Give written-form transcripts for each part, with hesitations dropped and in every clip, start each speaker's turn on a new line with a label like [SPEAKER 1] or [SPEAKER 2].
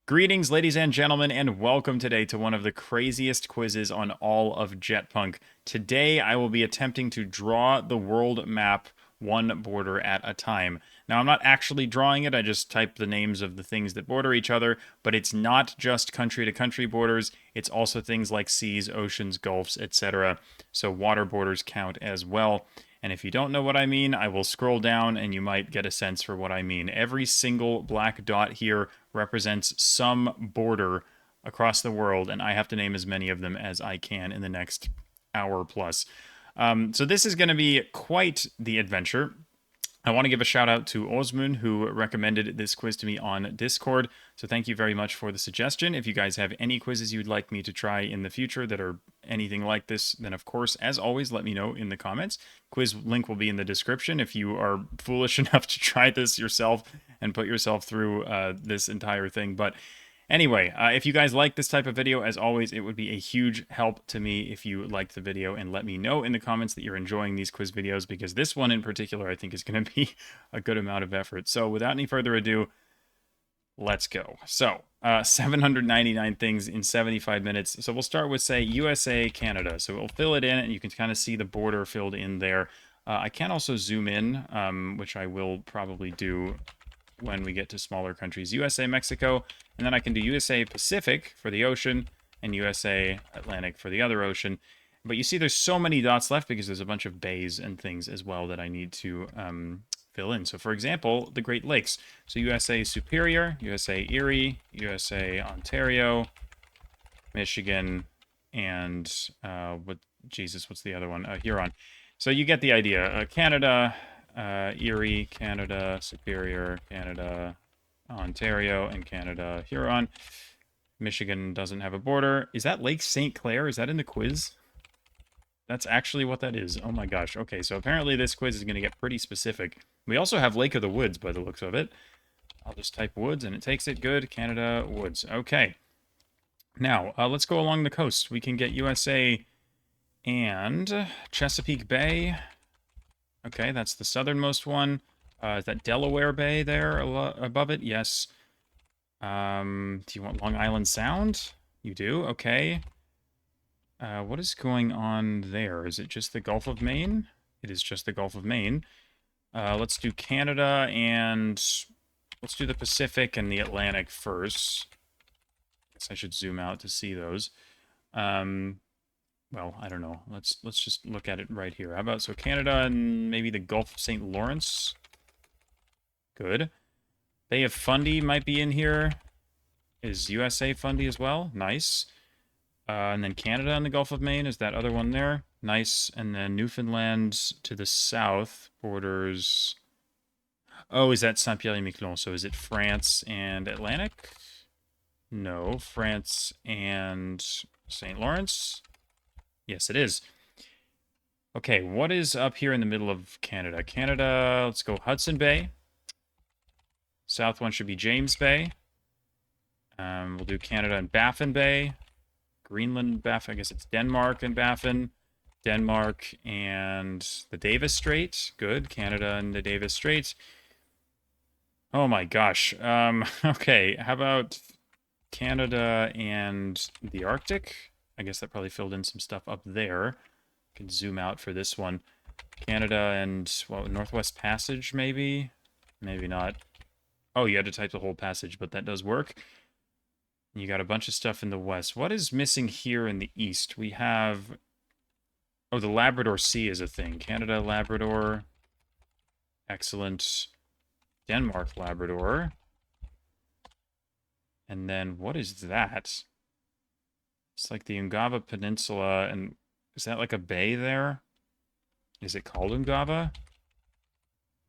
[SPEAKER 1] Greetings, ladies and gentlemen, and welcome today to one of the craziest quizzes on all of JetPunk. Today, I will be attempting to draw the world map one border at a time. Now, I'm not actually drawing it, I just type the names of the things that border each other, but it's not just country-to-country borders, it's also things like seas, oceans, gulfs, etc. So water borders count as well. And if you don't know what I mean, I will scroll down and you might get a sense for what I mean. Every single black dot here represents some border across the world, and I have to name as many of them as I can in the next hour plus. So this is going to be quite the adventure. I want to give a shout out to Osmund, who recommended this quiz to me on Discord. So thank you very much for the suggestion. If you guys have any quizzes you'd like me to try in the future that are anything like this, then of course, as always, let me know in the comments. Quiz link will be in the description if you are foolish enough to try this yourself and put yourself through this entire thing. But anyway, if you guys like this type of video, as always, it would be a huge help to me if you liked the video and let me know in the comments that you're enjoying these quiz videos, because this one in particular I think is going to be a good amount of effort. So without any further ado, let's go. So 799 things in 75 minutes. So we'll start with, say, USA, Canada. So we'll fill it in and you can kind of see the border filled in there. I can also zoom in, which I will probably do when we get to smaller countries. USA, Mexico, and then I can do USA Pacific for the ocean and USA Atlantic for the other ocean. But you see there's so many dots left because there's a bunch of bays and things as well that I need to fill in. So for example, the Great Lakes. So USA Superior, USA Erie, USA Ontario, Michigan, and what's the other one? Huron. So you get the idea. Canada, Erie, Canada, Superior, Canada, Ontario, and Canada, Huron. Michigan doesn't have a border. Is that Lake St. Clair? Is that in the quiz? That's actually what that is. Oh my gosh. Okay, so apparently this quiz is going to get pretty specific. We also have Lake of the Woods by the looks of it. I'll just type woods and it takes it. Good. Canada, woods. Okay. Now, let's go along the coast. We can get USA and Chesapeake Bay. Okay, that's the southernmost one. Is that Delaware Bay there above it? Yes. Do you want Long Island Sound? You do? Okay. What is going on there? Is it just the Gulf of Maine? It is just the Gulf of Maine. Let's do Canada and let's do the Pacific and the Atlantic first. Guess I should zoom out to see those. Well, I don't know. Let's just look at it right here. How about, so Canada and maybe the Gulf of St. Lawrence? Good. Bay of Fundy might be in here. Is USA Fundy as well? Nice. And then Canada and the Gulf of Maine. Is that other one there? Nice. And then Newfoundland to the south borders... Oh, is that Saint-Pierre-et-Miquelon? So is it France and Atlantic? No. France and St. Lawrence? Yes, it is. Okay, what is up here in the middle of Canada? Canada, let's go Hudson Bay. South one should be James Bay. We'll do Canada and Baffin Bay. Greenland, Baffin, I guess it's Denmark and Baffin. Denmark and the Davis Strait. Good, Canada and the Davis Strait. Oh my gosh. Okay, how about Canada and the Arctic? I guess that probably filled in some stuff up there. Can zoom out for this one. Canada and, well, Northwest Passage, maybe? Maybe not. Oh, you had to type the whole passage, but that does work. You got a bunch of stuff in the west. What is missing here in the east? We have... Oh, the Labrador Sea is a thing. Canada, Labrador. Excellent. Denmark, Labrador. And then, what is that? It's like the Ungava Peninsula, and is that like a bay there? Is it called Ungava?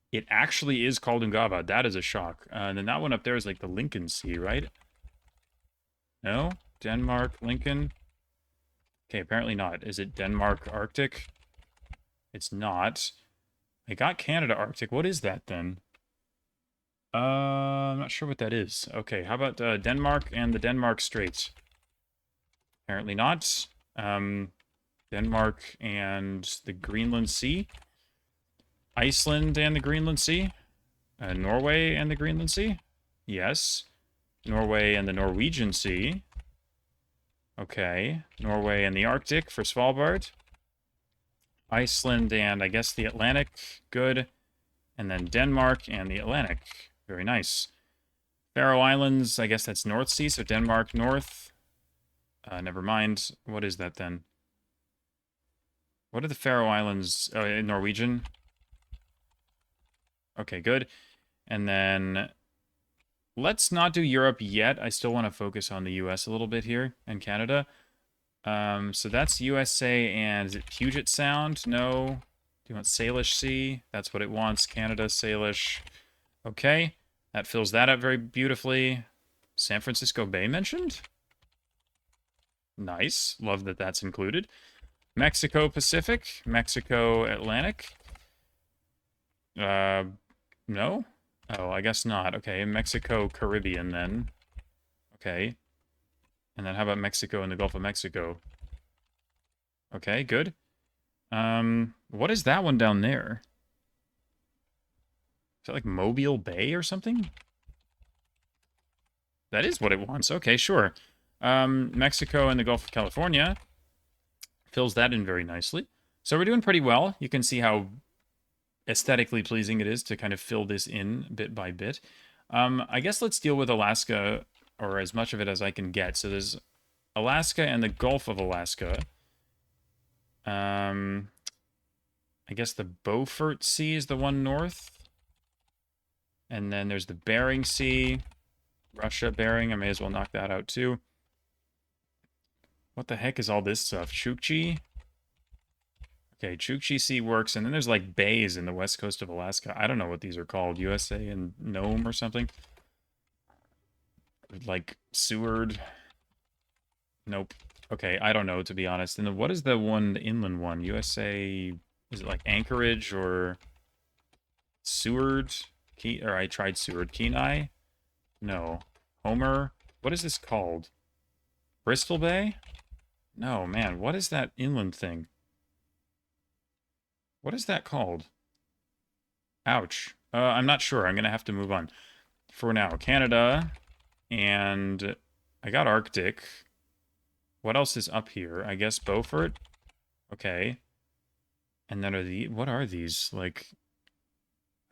[SPEAKER 1] It actually is called Ungava. That is a shock. And then that one up there is like the Lincoln Sea, right? No? Denmark, Lincoln? Okay, apparently not. Is it Denmark Arctic? It's not. I got Canada Arctic. What is that then? I'm not sure what that is. Okay, how about Denmark and the Denmark Straits? Apparently not. Denmark and the Greenland Sea. Iceland and the Greenland Sea. Norway and the Greenland Sea. Yes. Norway and the Norwegian Sea. Okay. Norway and the Arctic for Svalbard. Iceland and I guess the Atlantic. Good. And then Denmark and the Atlantic. Very nice. Faroe Islands, I guess that's North Sea, so Denmark North. Never mind. What is that then? What are the Faroe Islands? Oh, in Norwegian? Okay, good. And then let's not do Europe yet. I still want to focus on the US a little bit here and Canada. So that's USA and is it Puget Sound? No. Do you want Salish Sea? That's what it wants. Canada, Salish. Okay. That fills that up very beautifully. San Francisco Bay mentioned? Nice. Love that that's included. Mexico Pacific. Mexico Atlantic. No? Oh, I guess not. Okay, Mexico Caribbean then. Okay. And then how about Mexico and the Gulf of Mexico? Okay, good. What is that one down there? Is that like Mobile Bay or something? That is what it wants. Okay, sure. Mexico and the Gulf of California fills that in very nicely. So we're doing pretty well. You can see how aesthetically pleasing it is to kind of fill this in bit by bit. I guess let's deal with Alaska, or as much of it as I can get. So there's Alaska and the Gulf of Alaska. I guess the Beaufort Sea is the one north. And then there's the Bering Sea. Russia, Bering. I may as well knock that out too. What the heck is all this stuff? Chukchi? Okay, Chukchi Sea works. And then there's like bays in the west coast of Alaska. I don't know what these are called. USA and Nome or something. Like Seward. Nope. Okay, I don't know, to be honest. And then what is the one, the inland one? USA, is it like Anchorage or Seward? Or I tried Seward. Kenai? No. Homer? What is this called? Bristol Bay? No, man, what is that inland thing? What is that called? Ouch. I'm not sure. I'm going to have to move on. For now, Canada, and I got Arctic. What else is up here? I guess Beaufort? Okay. And then what are these? Like,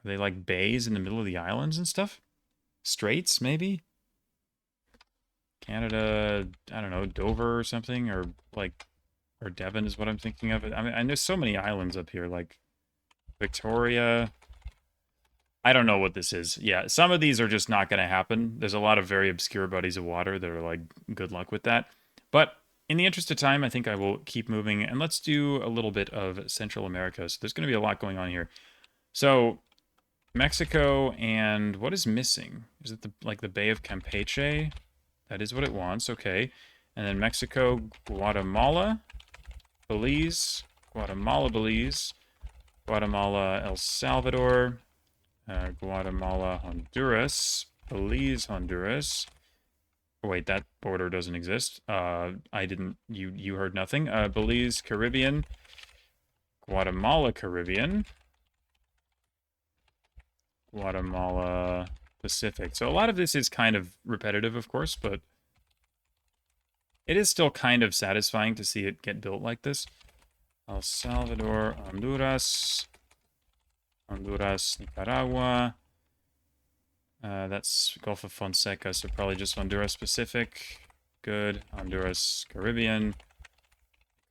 [SPEAKER 1] are they like bays in the middle of the islands and stuff? Straits, maybe? Canada, I don't know, Dover or something? Or like, or Devon is what I'm thinking of. I mean, and there's so many islands up here, like Victoria. I don't know what this is. Yeah, some of these are just not going to happen. There's a lot of very obscure bodies of water that are like, good luck with that. But in the interest of time, I think I will keep moving. And let's do a little bit of Central America. So there's going to be a lot going on here. So Mexico and what is missing? Is it like the Bay of Campeche? That is what it wants. Okay. And then Mexico, Guatemala, Belize, Guatemala, El Salvador, Guatemala, Honduras, Belize, Honduras. Oh, wait, that border doesn't exist. I didn't. You heard nothing. Belize, Caribbean, Guatemala, Caribbean, Guatemala, Pacific. So a lot of this is kind of repetitive, of course, but it is still kind of satisfying to see it get built like this. El Salvador, Honduras, Nicaragua. That's Gulf of Fonseca, so probably just Honduras Pacific. Good. Honduras Caribbean.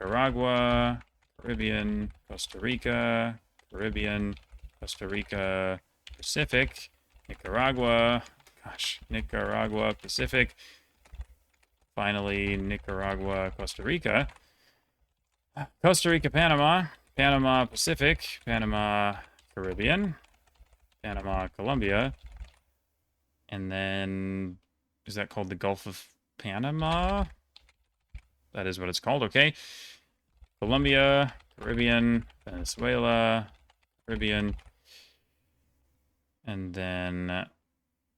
[SPEAKER 1] Nicaragua, Caribbean, Costa Rica, Caribbean, Costa Rica, Pacific, Nicaragua. Gosh, Nicaragua, Pacific. Finally, Nicaragua, Costa Rica. Costa Rica, Panama. Panama, Pacific. Panama, Caribbean. Panama, Colombia. And then, is that called the Gulf of Panama? That is what it's called, okay. Colombia, Caribbean, Venezuela, Caribbean. And then,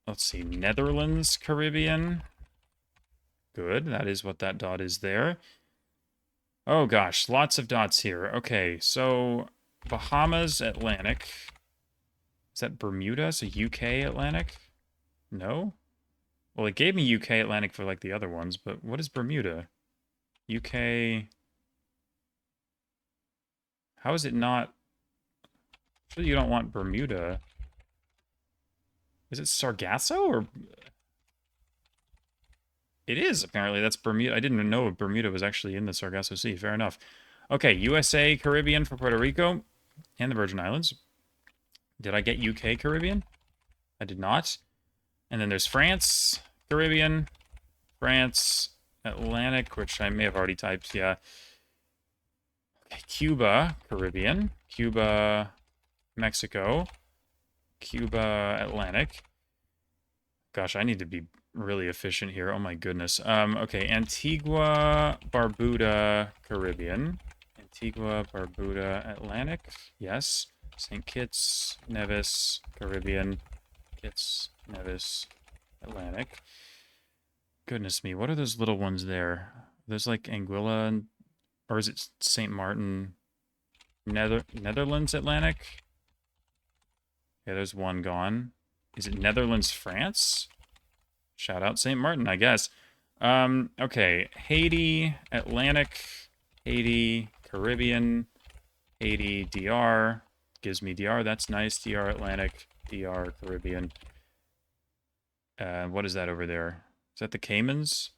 [SPEAKER 1] let's see, Netherlands, Caribbean. Good, that is what that dot is there. Oh gosh, lots of dots here. Okay, so Bahamas, Atlantic. Is that Bermuda? So UK, Atlantic? No? Well, it gave me UK Atlantic for like the other ones, but what is Bermuda? UK. How is it not? Surely you don't want Bermuda. Is it Sargasso or? It is, apparently. That's Bermuda. I didn't know Bermuda was actually in the Sargasso Sea. Fair enough. Okay, USA Caribbean for Puerto Rico and the Virgin Islands. Did I get UK Caribbean? I did not. And then there's France Caribbean, France Atlantic, which I may have already typed. Yeah. Okay, Cuba Caribbean, Cuba Mexico, Cuba Atlantic. Gosh, I need to be really efficient here. Oh my goodness. Okay, Antigua, Barbuda, Caribbean. Antigua, Barbuda, Atlantic. Yes. St. Kitts, Nevis, Caribbean. Kitts, Nevis, Atlantic. Goodness me, what are those little ones there? There's like Anguilla, or is it St. Martin? Netherlands Atlantic? Yeah, there's one gone. Is it Netherlands, France? Shout out St. Martin, I guess. Okay. Haiti, Atlantic, Haiti, Caribbean, Haiti, DR. Gives me DR, that's nice. DR Atlantic, DR Caribbean. What is that over there? Is that the Caymans?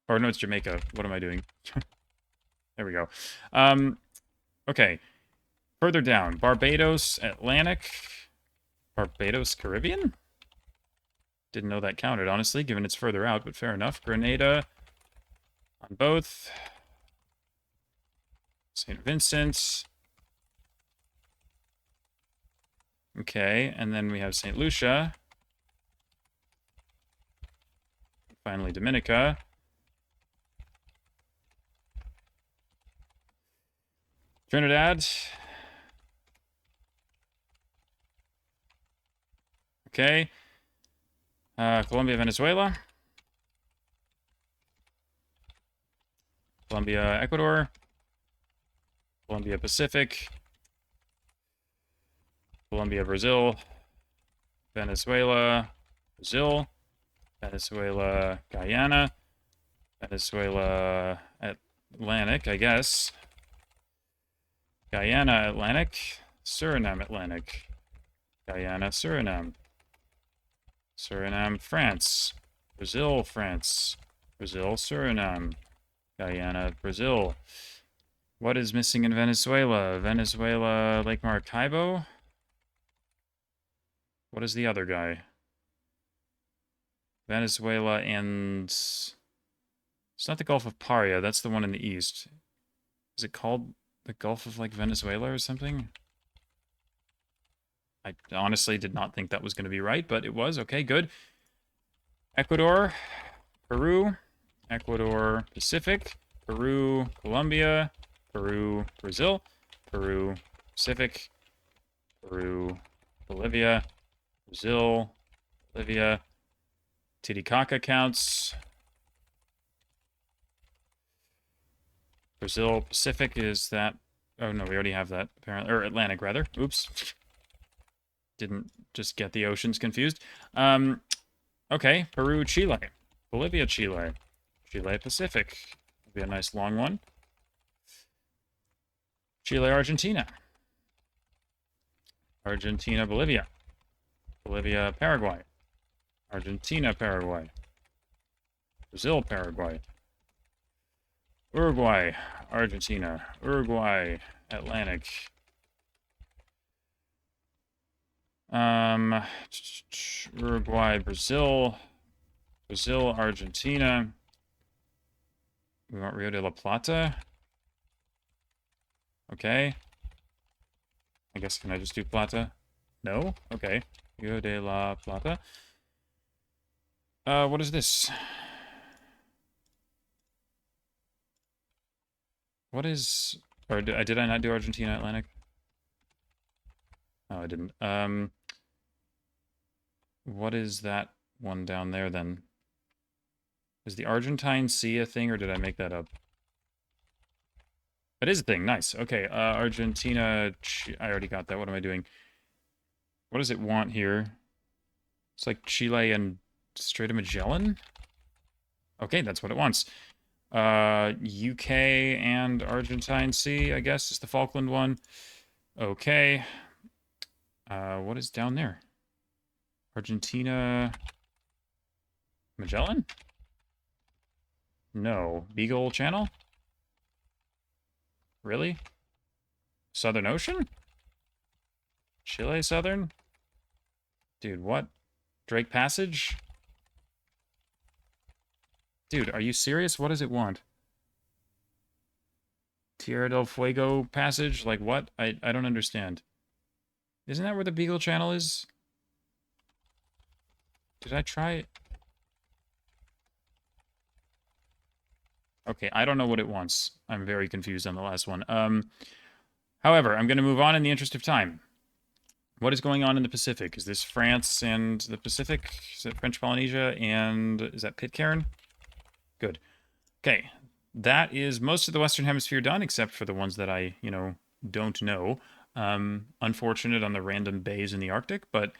[SPEAKER 1] Or no, it's Jamaica. What am I doing? There we go. Okay. Further down, Barbados, Atlantic. Barbados, Caribbean? Didn't know that counted, honestly, given it's further out, but fair enough. Grenada on both. St. Vincent. Okay, and then we have St. Lucia. Finally, Dominica. Trinidad. Okay. Colombia, Venezuela. Colombia, Ecuador. Colombia, Pacific. Colombia, Brazil. Venezuela, Brazil. Venezuela, Guyana. Venezuela, Atlantic, I guess. Guyana, Atlantic. Suriname, Atlantic. Guyana, Suriname. Suriname, France. Brazil, France. Brazil, Suriname. Guyana, Brazil. What is missing in Venezuela? Venezuela, Lake Maracaibo? What is the other guy? Venezuela and... It's not the Gulf of Paria, that's the one in the east. Is it called the Gulf of, like, Venezuela or something? I honestly did not think that was going to be right, but it was. Okay, good. Ecuador, Peru, Ecuador, Pacific, Peru, Colombia, Peru, Brazil, Peru, Pacific, Peru, Bolivia, Brazil, Bolivia, Titicaca counts. Brazil, Pacific is that... Oh, no, we already have that, apparently. Or Atlantic, rather. Oops. Didn't just get the oceans confused. Okay, Peru, Chile. Bolivia, Chile. Chile, Pacific. Would be a nice long one. Chile, Argentina. Argentina, Bolivia. Bolivia, Paraguay. Argentina, Paraguay. Brazil, Paraguay. Uruguay, Argentina. Uruguay, Atlantic. Uruguay, Brazil. Brazil, Argentina. We want Rio de la Plata. Okay. I guess, can I just do Plata? No? Okay. Rio de la Plata. What is this? What is... Or did I not do Argentina Atlantic? Oh, I didn't. What is that one down there, then? Is the Argentine Sea a thing, or did I make that up? It is a thing. Nice. Okay, Argentina... I already got that. What am I doing? What does it want here? It's like Chile and Strait of Magellan? Okay, that's what it wants. UK and Argentine Sea, I guess, is the Falkland one. Okay. What is down there? Argentina... Magellan? No. Beagle Channel? Really? Southern Ocean? Chile Southern? Dude, what? Drake Passage? Dude, are you serious? What does it want? Tierra del Fuego Passage? Like what? I don't understand. Isn't that where the Beagle Channel is? Did I try it? Okay, I don't know what it wants. I'm very confused on the last one. However, I'm going to move on in the interest of time. What is going on in the Pacific? Is this France and the Pacific? Is it French Polynesia? And is that Pitcairn? Good. Okay, that is most of the Western Hemisphere done, except for the ones that I, don't know. Unfortunate on the random bays in the Arctic, but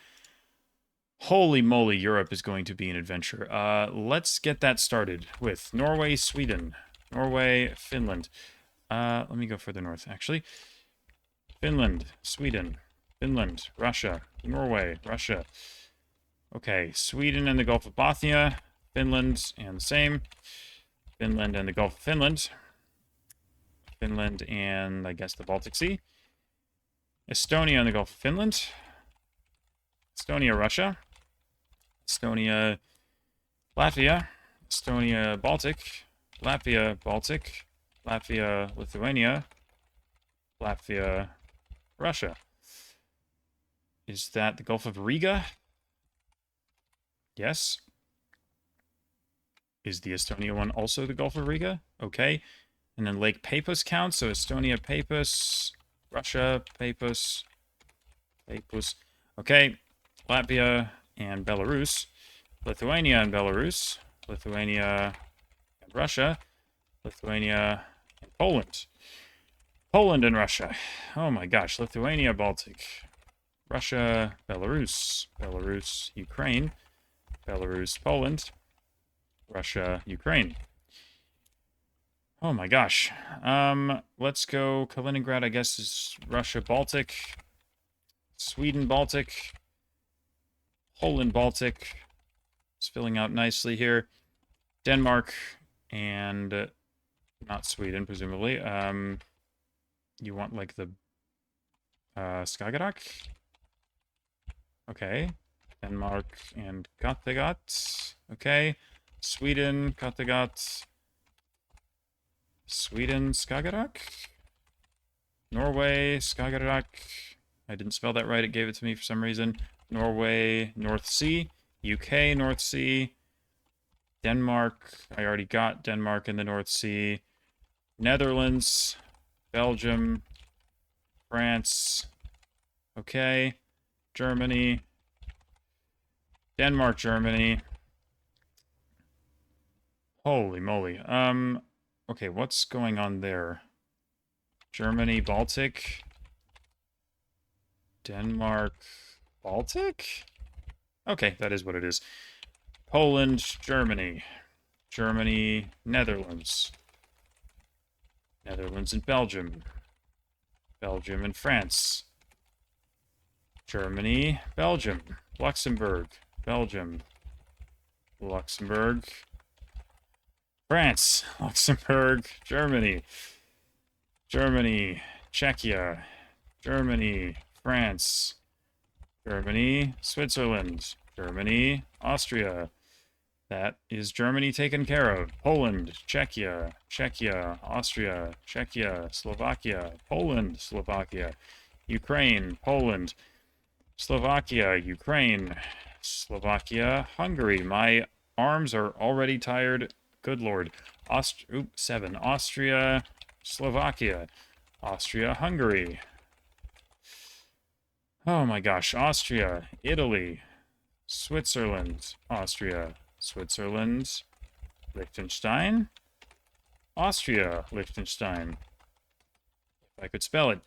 [SPEAKER 1] holy moly, Europe is going to be an adventure. Let's get that started with Norway, Sweden, Norway, Finland. Let me go further north, actually. Finland, Sweden, Finland, Russia, Norway, Russia. Okay, Sweden and the Gulf of Bothnia, Finland and the same. Finland and the Gulf of Finland. Finland and, I guess, the Baltic Sea. Estonia and the Gulf of Finland. Estonia, Russia. Estonia, Latvia. Estonia, Baltic. Latvia, Baltic. Latvia, Lithuania. Latvia, Russia. Is that the Gulf of Riga? Yes. Is the Estonia one also the Gulf of Riga? Okay. And then Lake Peipus counts, so Estonia, Peipus, Russia, Peipus, Peipus. Okay. Latvia and Belarus. Lithuania and Belarus. Lithuania and Russia. Lithuania and Poland. Poland and Russia. Oh my gosh. Lithuania, Baltic. Russia, Belarus. Belarus, Ukraine. Belarus, Poland. Russia, Ukraine. Oh my gosh. Let's go Kaliningrad, I guess, is Russia, Baltic. Sweden, Baltic. Poland, Baltic. It's filling out nicely here. Denmark and not Sweden, presumably. You want like the Skagerrak? Okay. Denmark and Kattegat. Okay. Sweden, Kattegat. Sweden, Skagerrak. Norway, Skagerrak. I didn't spell that right. It gave it to me for some reason. Norway, North Sea. UK, North Sea. Denmark. I already got Denmark in the North Sea. Netherlands. Belgium. France. Okay. Germany. Denmark, Germany. Holy moly. Okay, what's going on there? Germany, Baltic. Denmark, Baltic? Okay, that is what it is. Poland, Germany. Germany, Netherlands. Netherlands and Belgium. Belgium and France. Germany, Belgium. Luxembourg, Belgium. Luxembourg. France, Luxembourg, Germany. Germany, Czechia. Germany, France. Germany, Switzerland. Germany, Austria. That is Germany taken care of. Poland, Czechia, Czechia, Austria, Czechia, Slovakia, Poland, Slovakia, Ukraine, Poland, Slovakia, Ukraine, Slovakia, Hungary. My arms are already tired. Good lord. 7. Austria, Slovakia, Austria, Hungary. Oh my gosh. Austria, Italy, Switzerland, Austria, Switzerland, Liechtenstein, Austria, Liechtenstein. If I could spell it.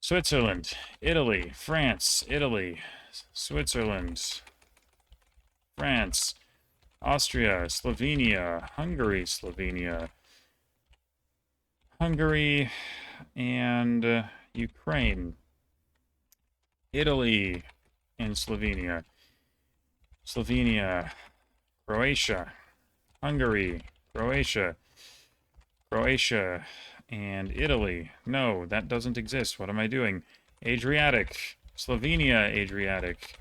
[SPEAKER 1] Switzerland, Italy, France, Italy, Switzerland, France, Austria, Slovenia, Hungary, and Ukraine, Italy, and Slovenia, Croatia, Hungary, Croatia, and Italy. No, that doesn't exist. What am I doing? Adriatic, Slovenia, Adriatic,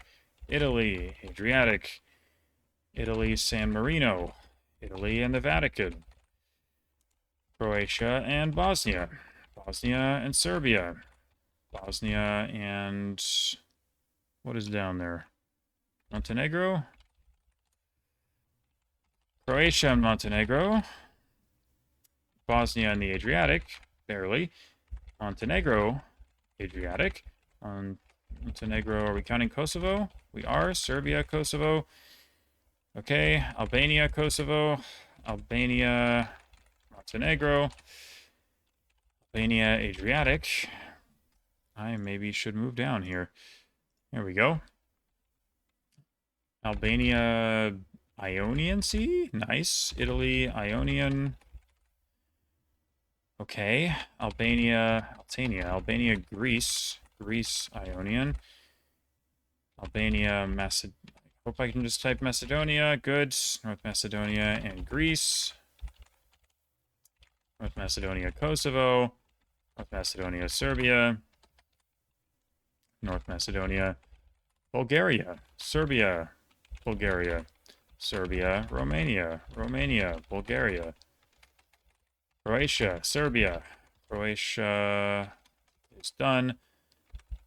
[SPEAKER 1] Italy, Adriatic, Italy, San Marino, Italy and the Vatican, Croatia and Bosnia, Bosnia and Serbia, Bosnia and what is down there? Montenegro, Croatia and Montenegro, Bosnia and the Adriatic, barely, Montenegro, Adriatic, Montenegro, are we counting Kosovo? We are, Serbia, Kosovo, okay, Albania, Kosovo, Albania, Montenegro, Albania, Adriatic. I maybe should move down here. There we go. Albania, Ionian Sea? Nice. Italy, Ionian. Okay. Albania, Greece. Greece, Ionian. Albania, Macedonia. Hope I can just type Macedonia. Good. North Macedonia and Greece. North Macedonia, Kosovo. North Macedonia, Serbia. North Macedonia, Bulgaria. Serbia, Bulgaria. Serbia, Romania. Romania, Bulgaria. Croatia, Serbia. Croatia is done.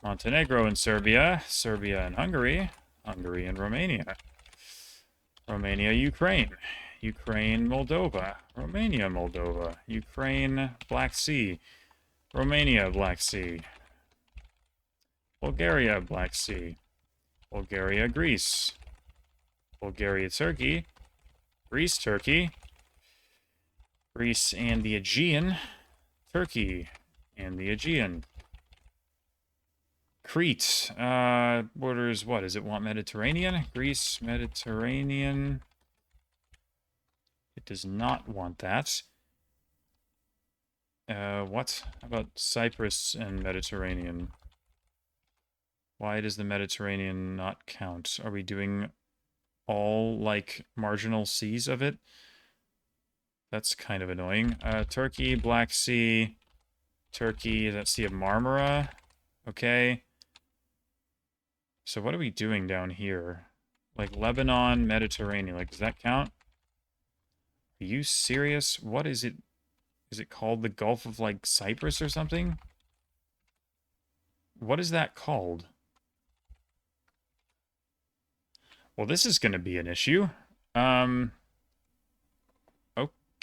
[SPEAKER 1] Montenegro and Serbia. Serbia and Hungary. Hungary and Romania. Romania, Ukraine. Ukraine, Moldova. Romania, Moldova. Ukraine, Black Sea. Romania, Black Sea. Bulgaria, Black Sea. Bulgaria, Greece. Bulgaria, Turkey. Greece, Turkey. Greece and the Aegean. Turkey and the Aegean. Crete. Borders, what? Does it want Mediterranean? Greece, Mediterranean. It does not want that. What? How about Cyprus and Mediterranean? Why does the Mediterranean not count? Are we doing all, like, marginal seas of it? That's kind of annoying. Turkey, Black Sea, Turkey, that Sea of Marmara. Okay. So what are we doing down here? Like, Lebanon, Mediterranean. Like, does that count? Are you serious? What is it? Is it called the Gulf of, like, Cyprus or something? What is that called? Well, this is going to be an issue.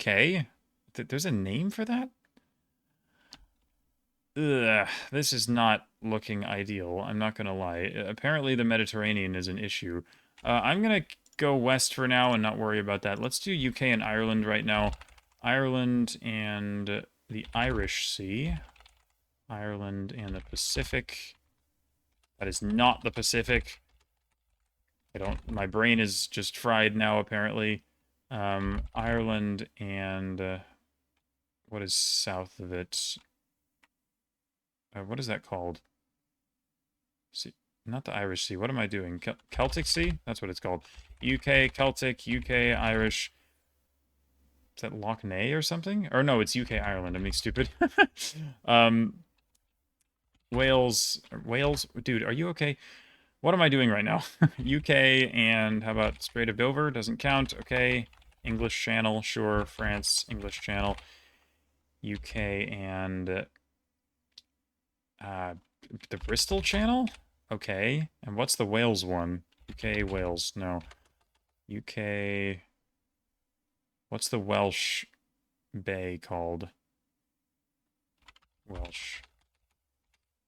[SPEAKER 1] Okay. There's a name for that? Ugh, this is not looking ideal. I'm not going to lie. Apparently the Mediterranean is an issue. I'm going to go west for now and not worry about that. Let's do UK and Ireland right now. Ireland and the Irish Sea. Ireland and the Pacific. That is not the Pacific. My brain is just fried now, apparently. Ireland and, what is south of it? What is that called? See, not the Irish Sea. What am I doing? Celtic Sea? That's what it's called. UK, Celtic, UK, Irish. Is that Loch Ness or something? Or no, it's UK, Ireland. I'm being stupid. Wales. Dude, are you okay? What am I doing right now? UK and how about Strait of Dover? Doesn't count. Okay. English Channel, sure. France, English Channel. UK and the Bristol Channel? Okay. And what's the Wales one? UK, Wales. No. UK. What's the Welsh Bay called? Welsh.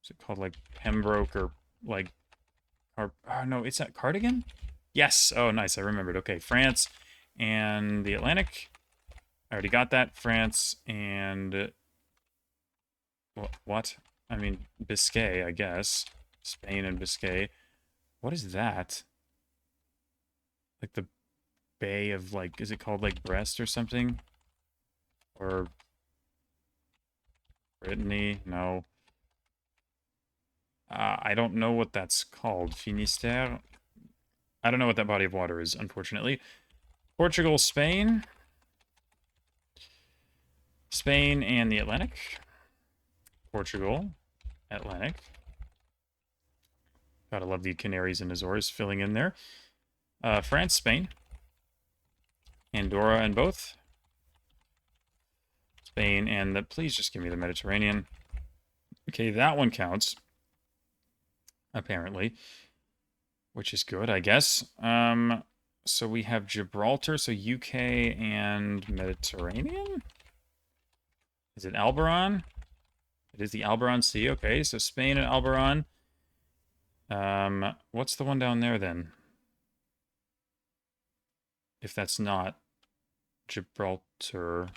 [SPEAKER 1] Is it called like Pembroke or like... oh, no, it's not Cardigan? Yes. Oh, nice. I remembered. Okay. France and the Atlantic. I already got that. France and... what? I mean, Biscay, I guess. Spain and Biscay. What is that? Like the Bay of, like, is it called like Brest or something? Or Brittany? No. I don't know what that's called. Finisterre? I don't know what that body of water is, unfortunately. Portugal, Spain. Spain and the Atlantic. Portugal, Atlantic. Gotta love the Canaries and Azores filling in there. France, Spain. Andorra and both. Spain and the... Please just give me the Mediterranean. Okay, that one counts. Apparently. Which is good, I guess. So we have Gibraltar, so UK and Mediterranean? Is it Alboran? It is the Alboran Sea, okay, so Spain and Alboran. What's the one down there then? If that's not Gibraltar.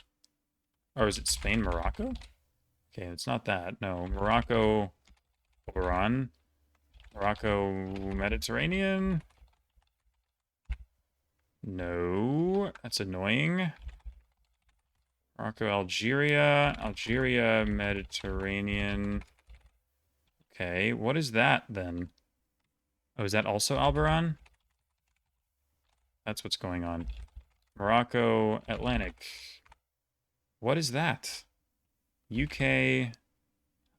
[SPEAKER 1] Or is it Spain, Morocco? Okay, it's not that. No, Morocco, Alboran. Morocco, Mediterranean. No, that's annoying. Morocco, Algeria. Algeria, Mediterranean. Okay, what is that then? Oh, is that also Alboran? That's what's going on. Morocco, Atlantic. What is that? UK.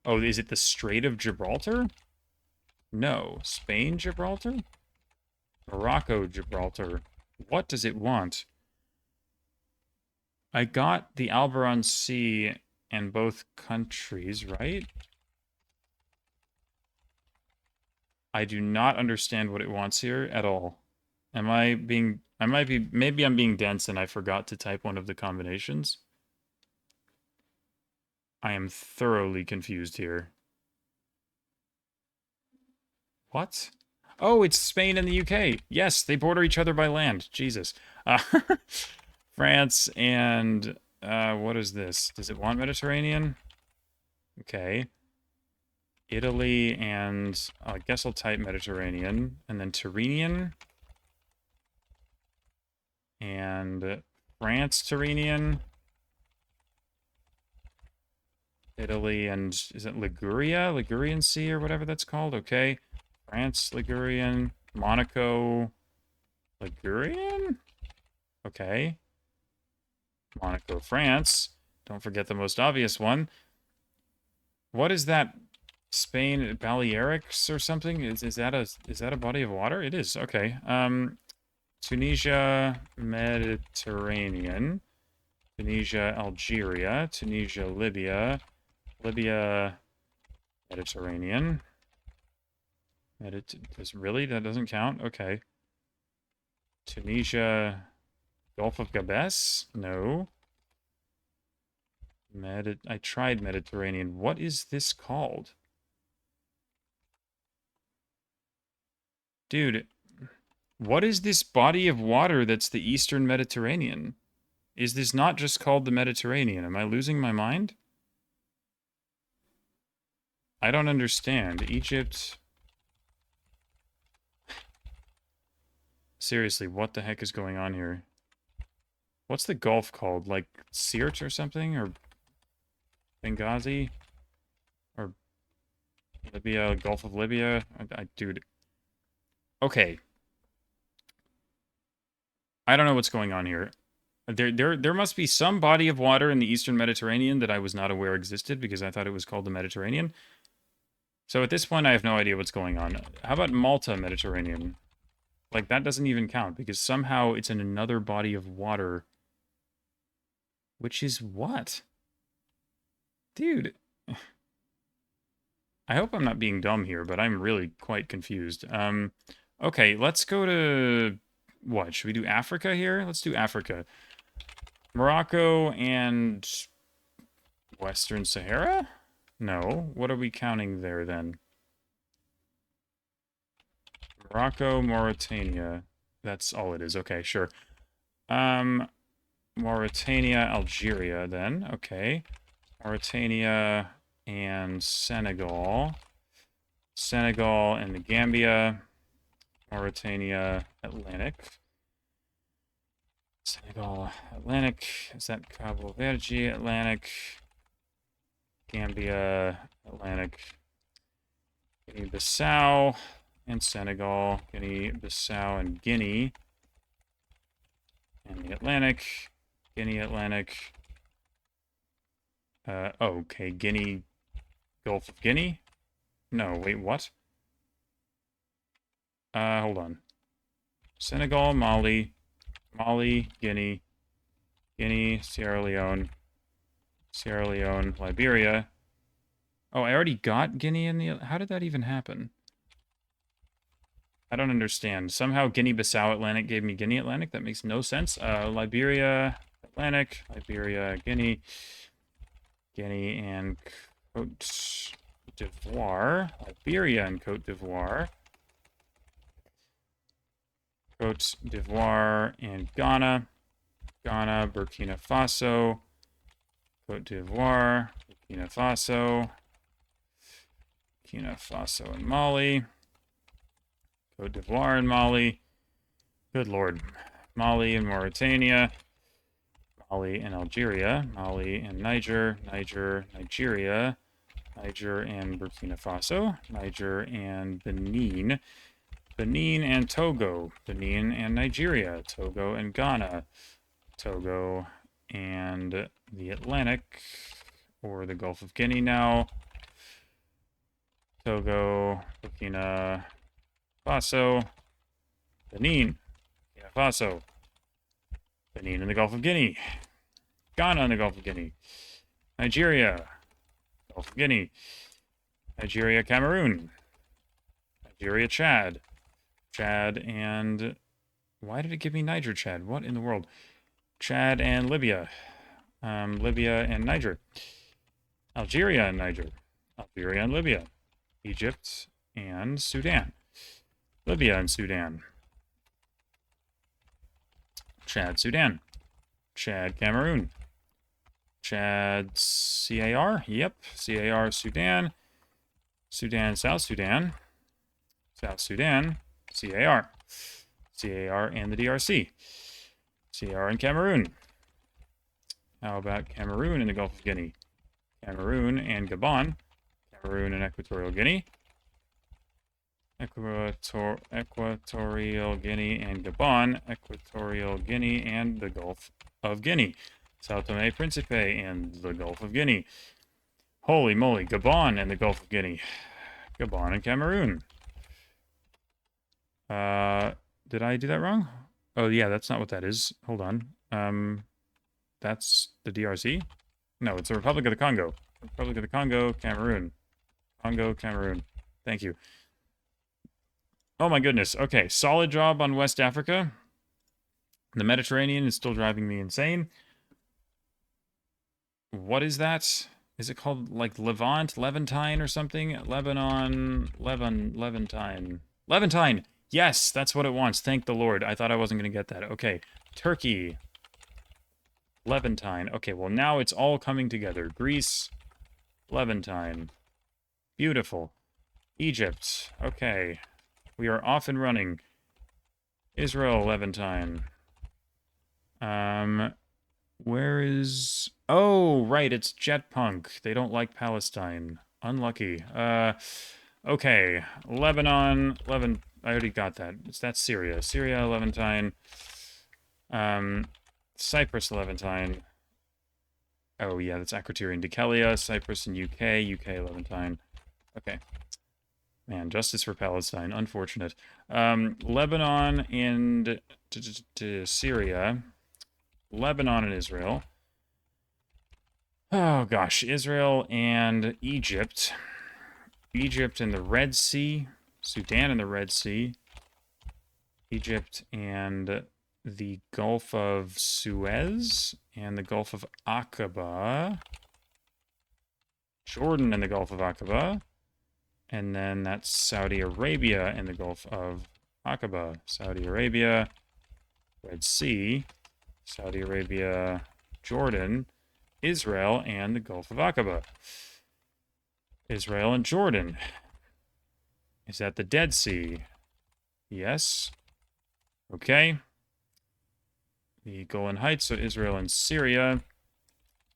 [SPEAKER 1] Oh, is it the Strait of Gibraltar? No. Spain, Gibraltar? Morocco, Gibraltar. What does it want? I got the Alboran Sea and both countries, right? I do not understand what it wants here at all. Maybe I'm being dense and I forgot to type one of the combinations. I am thoroughly confused here. What? Oh, it's Spain and the UK. Yes, they border each other by land. Jesus. France and, what is this? Does it want Mediterranean? Okay. Italy and, I guess I'll type Mediterranean. And then Tyrrhenian. And France, Tyrrhenian. Italy and, is it Liguria? Ligurian Sea or whatever that's called? Okay. France, Ligurian. Monaco, Ligurian? Okay. Monaco, France. Don't forget the most obvious one. What is that? Spain, Balearics or something? Is that a body of water? It is. Okay. Tunisia, Mediterranean. Tunisia, Algeria. Tunisia, Libya. Libya, Mediterranean. Really? That doesn't count? Okay. Tunisia, Gulf of Gabes? No. I tried Mediterranean. What is this called? Dude, what is this body of water that's the Eastern Mediterranean? Is this not just called the Mediterranean? Am I losing my mind? I don't understand. Egypt. Seriously, what the heck is going on here? What's the Gulf called? Like Sirte or something? Or Benghazi? Or Libya, Gulf of Libya? Dude. Okay. I don't know what's going on here. There must be some body of water in the Eastern Mediterranean that I was not aware existed because I thought it was called the Mediterranean. So at this point, I have no idea what's going on. How about Malta Mediterranean? Like, that doesn't even count because somehow it's in another body of water. Which is what? Dude. I hope I'm not being dumb here, but I'm really quite confused. Okay, let's go to... What? Should we do Africa here? Let's do Africa. Morocco and... Western Sahara? No. What are we counting there, then? Morocco, Mauritania. That's all it is. Okay, sure. Mauritania, Algeria, then. Okay. Mauritania and Senegal. Senegal and the Gambia. Mauritania, Atlantic. Senegal, Atlantic. Is that Cabo Verde, Atlantic? Gambia, Atlantic. Guinea-Bissau and Senegal. Guinea-Bissau and Guinea. And the Atlantic. Guinea, Atlantic. Okay, Guinea, Gulf of Guinea? No, wait, what? Hold on. Senegal, Mali, Guinea, Sierra Leone, Liberia. Oh, I already got Guinea in the... How did that even happen? I don't understand. Somehow Guinea-Bissau Atlantic gave me Guinea Atlantic? That makes no sense. Liberia, Atlantic, Liberia, Guinea, and Cote d'Ivoire. Liberia and Cote d'Ivoire. Cote d'Ivoire and Ghana. Burkina Faso. Cote d'Ivoire, Burkina Faso and Mali. Cote d'Ivoire and Mali. Good Lord. Mali and Mauritania. Mali and Algeria. Mali and Nigeria. Niger and Burkina Faso. Niger and Benin. Benin and Togo. Benin and Nigeria. Togo and Ghana. Togo and the Atlantic, or the Gulf of Guinea now. Togo, Burkina Faso, Benin, Burkina Faso, Benin in the Gulf of Guinea, Ghana in the Gulf of Guinea, Nigeria, Gulf of Guinea, Nigeria, Cameroon, Nigeria, Chad, and... Why did it give me Niger, Chad? What in the world? Chad and Libya. Libya and Niger. Algeria and Niger. Algeria and Libya. Egypt and Sudan. Libya and Sudan. Chad, Sudan. Chad, Cameroon. Chad, CAR? Yep. CAR, Sudan. Sudan, South Sudan. South Sudan, CAR. CAR and the DRC. CAR and Cameroon. How about Cameroon and the Gulf of Guinea? Cameroon and Gabon. Cameroon and Equatorial Guinea. Equatorial Guinea and Gabon. Equatorial Guinea and the Gulf of Guinea. Sao Tome Principe and the Gulf of Guinea. Holy moly, Gabon and the Gulf of Guinea. Gabon and Cameroon. Did I do that wrong? Oh, yeah, that's not what that is. Hold on. That's the DRC? No, it's the Republic of the Congo. Republic of the Congo, Cameroon. Congo, Cameroon. Thank you. Oh my goodness. Okay, solid job on West Africa. The Mediterranean is still driving me insane. What is that? Is it called, like, Levant? Levantine or something? Lebanon... Levantine. Levantine! Yes, that's what it wants. Thank the Lord. I thought I wasn't going to get that. Okay. Turkey. Levantine. Okay, well, now it's all coming together. Greece. Levantine. Beautiful. Egypt. Okay. We are off and running. Israel, Levantine. Where is... Oh, right, it's JetPunk. They don't like Palestine. Unlucky. Okay. Lebanon, I already got that. That's Syria. Syria, Levantine. Cyprus, Levantine. Oh, yeah, that's Akrotiri and Dikelia. Cyprus and UK. UK, Levantine. Okay. Man, justice for Palestine. Unfortunate. Lebanon and Syria. Lebanon and Israel. Oh, gosh. Israel and Egypt. Egypt and the Red Sea. Sudan and the Red Sea. Egypt and the Gulf of Suez. And the Gulf of Aqaba. Jordan and the Gulf of Aqaba. And then that's Saudi Arabia and the Gulf of Aqaba. Saudi Arabia, Red Sea, Saudi Arabia, Jordan, Israel, and the Gulf of Aqaba. Israel and Jordan. Is that the Dead Sea? Yes. Okay. The Golan Heights, so Israel and Syria.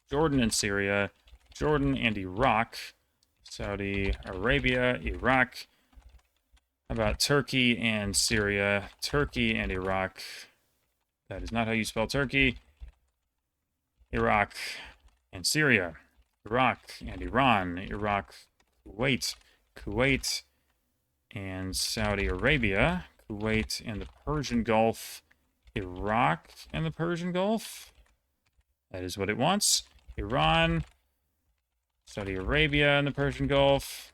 [SPEAKER 1] Jordan and Syria. Jordan and Iraq. Saudi Arabia, Iraq. How about Turkey and Syria? Turkey and Iraq. That is not how you spell Turkey. Iraq and Syria. Iraq and Iran. Iraq, Kuwait. Kuwait and Saudi Arabia. Kuwait and the Persian Gulf. Iraq and the Persian Gulf. That is what it wants. Iran, Saudi Arabia and the Persian Gulf.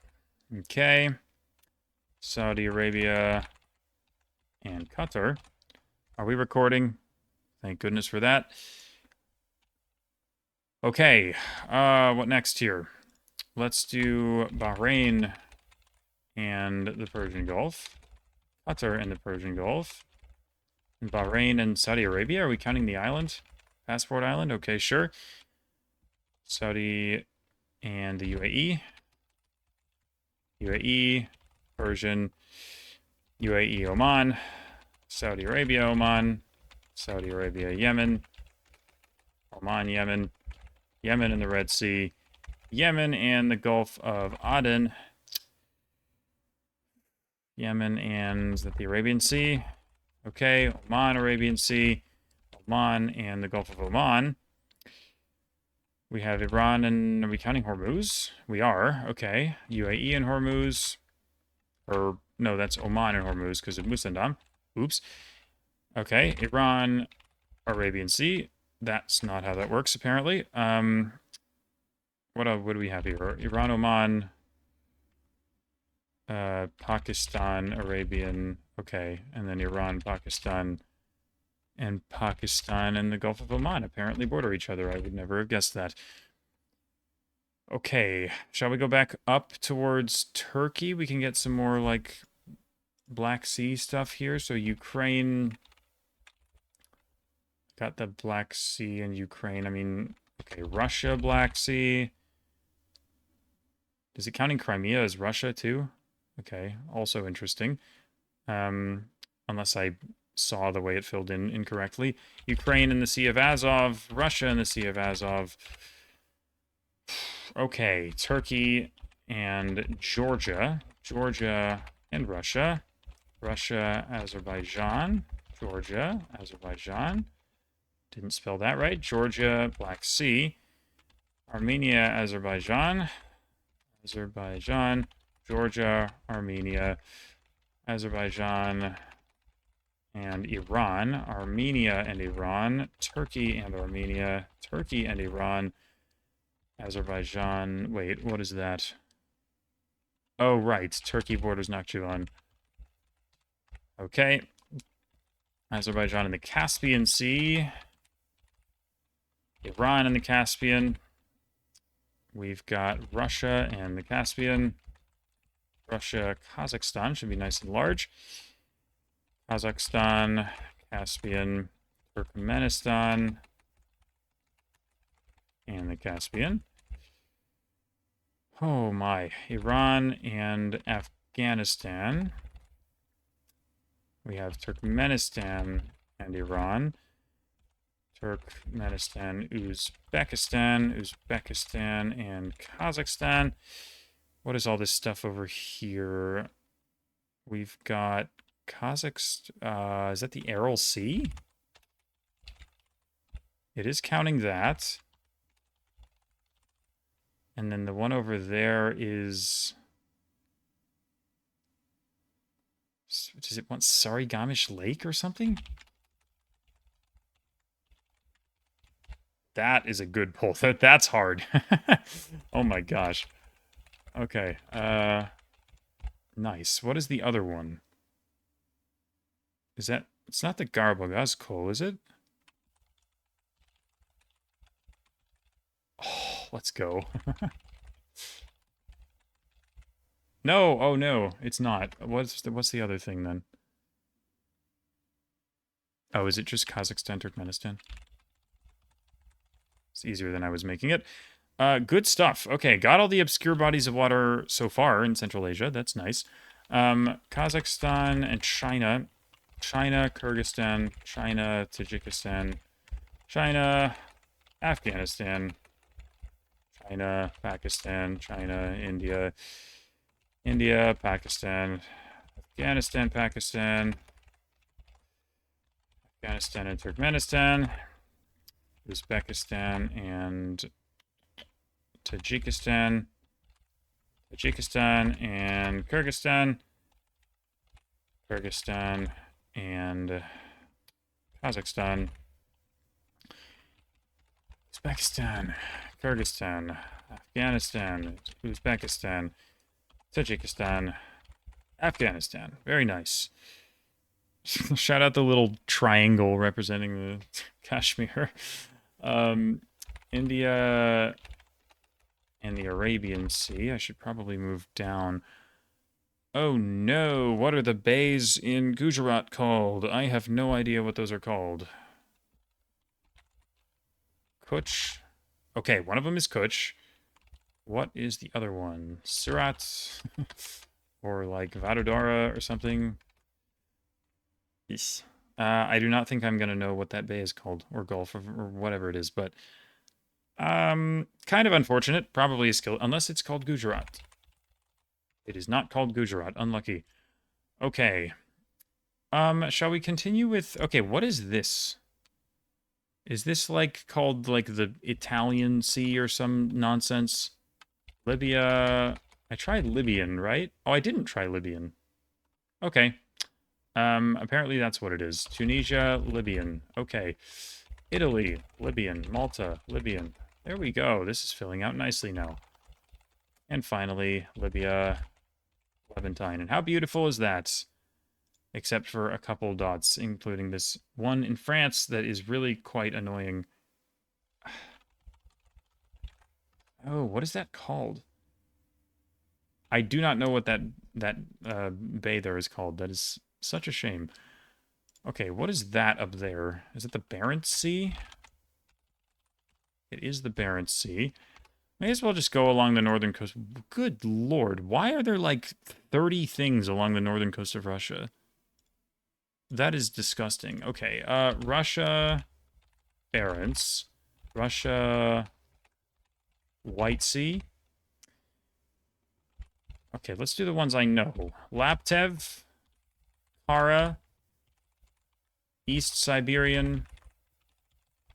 [SPEAKER 1] Okay. Saudi Arabia and Qatar. Are we recording? Thank goodness for that. Okay. What next here? Let's do Bahrain and the Persian Gulf. Qatar and the Persian Gulf. And Bahrain and Saudi Arabia. Are we counting the island? Passport Island? Okay, sure. Saudi and the UAE. UAE, Persian, UAE, Oman, Saudi Arabia, Oman, Saudi Arabia, Yemen, Oman, Yemen, Yemen and the Red Sea, Yemen and the Gulf of Aden, Yemen and the Arabian Sea. Okay, Oman, Arabian Sea, Oman and the Gulf of Oman. We have Iran and, are we counting Hormuz? We are, okay. UAE and Hormuz, or no, that's Oman and Hormuz because of Musandam. Oops. Okay, Iran, Arabian Sea. That's not how that works, apparently. What do we have here? Iran, Oman, Pakistan, Arabian, okay, and then Iran, Pakistan, and Pakistan and the Gulf of Oman apparently border each other. I would never have guessed that. Okay, shall we go back up towards Turkey? We can get some more, like, Black Sea stuff here. So Ukraine... Got the Black Sea and Ukraine. I mean, okay, Russia, Black Sea. Is it counting Crimea as Russia, too? Okay, also interesting. Unless I saw the way it filled in incorrectly. Ukraine in the Sea of Azov, Russia in the Sea of Azov. Okay, Turkey and Georgia. Georgia and Russia. Russia, Azerbaijan. Georgia, Azerbaijan. Didn't spell that right. Georgia, Black Sea. Armenia, Azerbaijan. Azerbaijan, Georgia, Armenia, Azerbaijan, and Iran, Armenia and Iran, Turkey and Armenia, Turkey and Iran, Azerbaijan, wait, what is that? Oh, right, Turkey borders Nakhchivan. Okay. Azerbaijan in the Caspian Sea. Iran in the Caspian. We've got Russia and the Caspian. Russia, Kazakhstan should be nice and large. Kazakhstan, Caspian, Turkmenistan, and the Caspian. Oh my. Iran and Afghanistan. We have Turkmenistan and Iran. Turkmenistan, Uzbekistan, and Kazakhstan. What is all this stuff over here? We've got Kazakhstan. Is that the Aral Sea? It is counting that. And then the one over there is... Does it want Sarigamish Lake or something? That is a good pull. That's hard. Oh my gosh. Okay. Nice. What is the other one? Is that... It's not the Garbogazkol, is it? Oh, let's go. No! Oh no, it's not. What's the other thing then? Oh, is it just Kazakhstan, Turkmenistan? It's easier than I was making it. Good stuff. Okay, got all the obscure bodies of water so far in Central Asia. That's nice. Kazakhstan and China. China, Kyrgyzstan, China, Tajikistan, China, Afghanistan, China, Pakistan, China, India, India, Pakistan, Afghanistan, Pakistan, Afghanistan and Turkmenistan, Uzbekistan and Tajikistan, Tajikistan and Kyrgyzstan, Kyrgyzstan and Kazakhstan, Uzbekistan, Kyrgyzstan, Afghanistan, Uzbekistan, Tajikistan, Afghanistan. Very nice. Shout out the little triangle representing the Kashmir. India and the Arabian Sea. I should probably move down. Oh no, what are the bays in Gujarat called? I have no idea what those are called. Kutch. Okay, one of them is Kutch. What is the other one? Surat? Or like Vadodara or something? Yes. I do not think I'm going to know what that bay is called, or Gulf, or whatever it is, but kind of unfortunate. Probably a skill, unless it's called Gujarat. It is not called Gujarat. Unlucky. Okay. Shall we continue with... Okay, what is this? Is this, like, called, like, the Italian Sea or some nonsense? Libya... I tried Libyan, right? Oh, I didn't try Libyan. Okay. Apparently that's what it is. Tunisia, Libyan. Okay. Italy, Libyan. Malta, Libyan. There we go. This is filling out nicely now. And finally, Libya, Levantine. And how beautiful is that? Except for a couple dots, including this one in France that is really quite annoying. Oh, what is that called? I do not know what that bay there is called. That is such a shame. Okay, what is that up there? Is it the Barents Sea? It is the Barents Sea. May as well just go along the northern coast. Good lord, why are there like 30 things along the northern coast of Russia? That is disgusting. Okay, Russia, Barents, Russia, White Sea. Okay, let's do the ones I know. Laptev, Kara, East Siberian,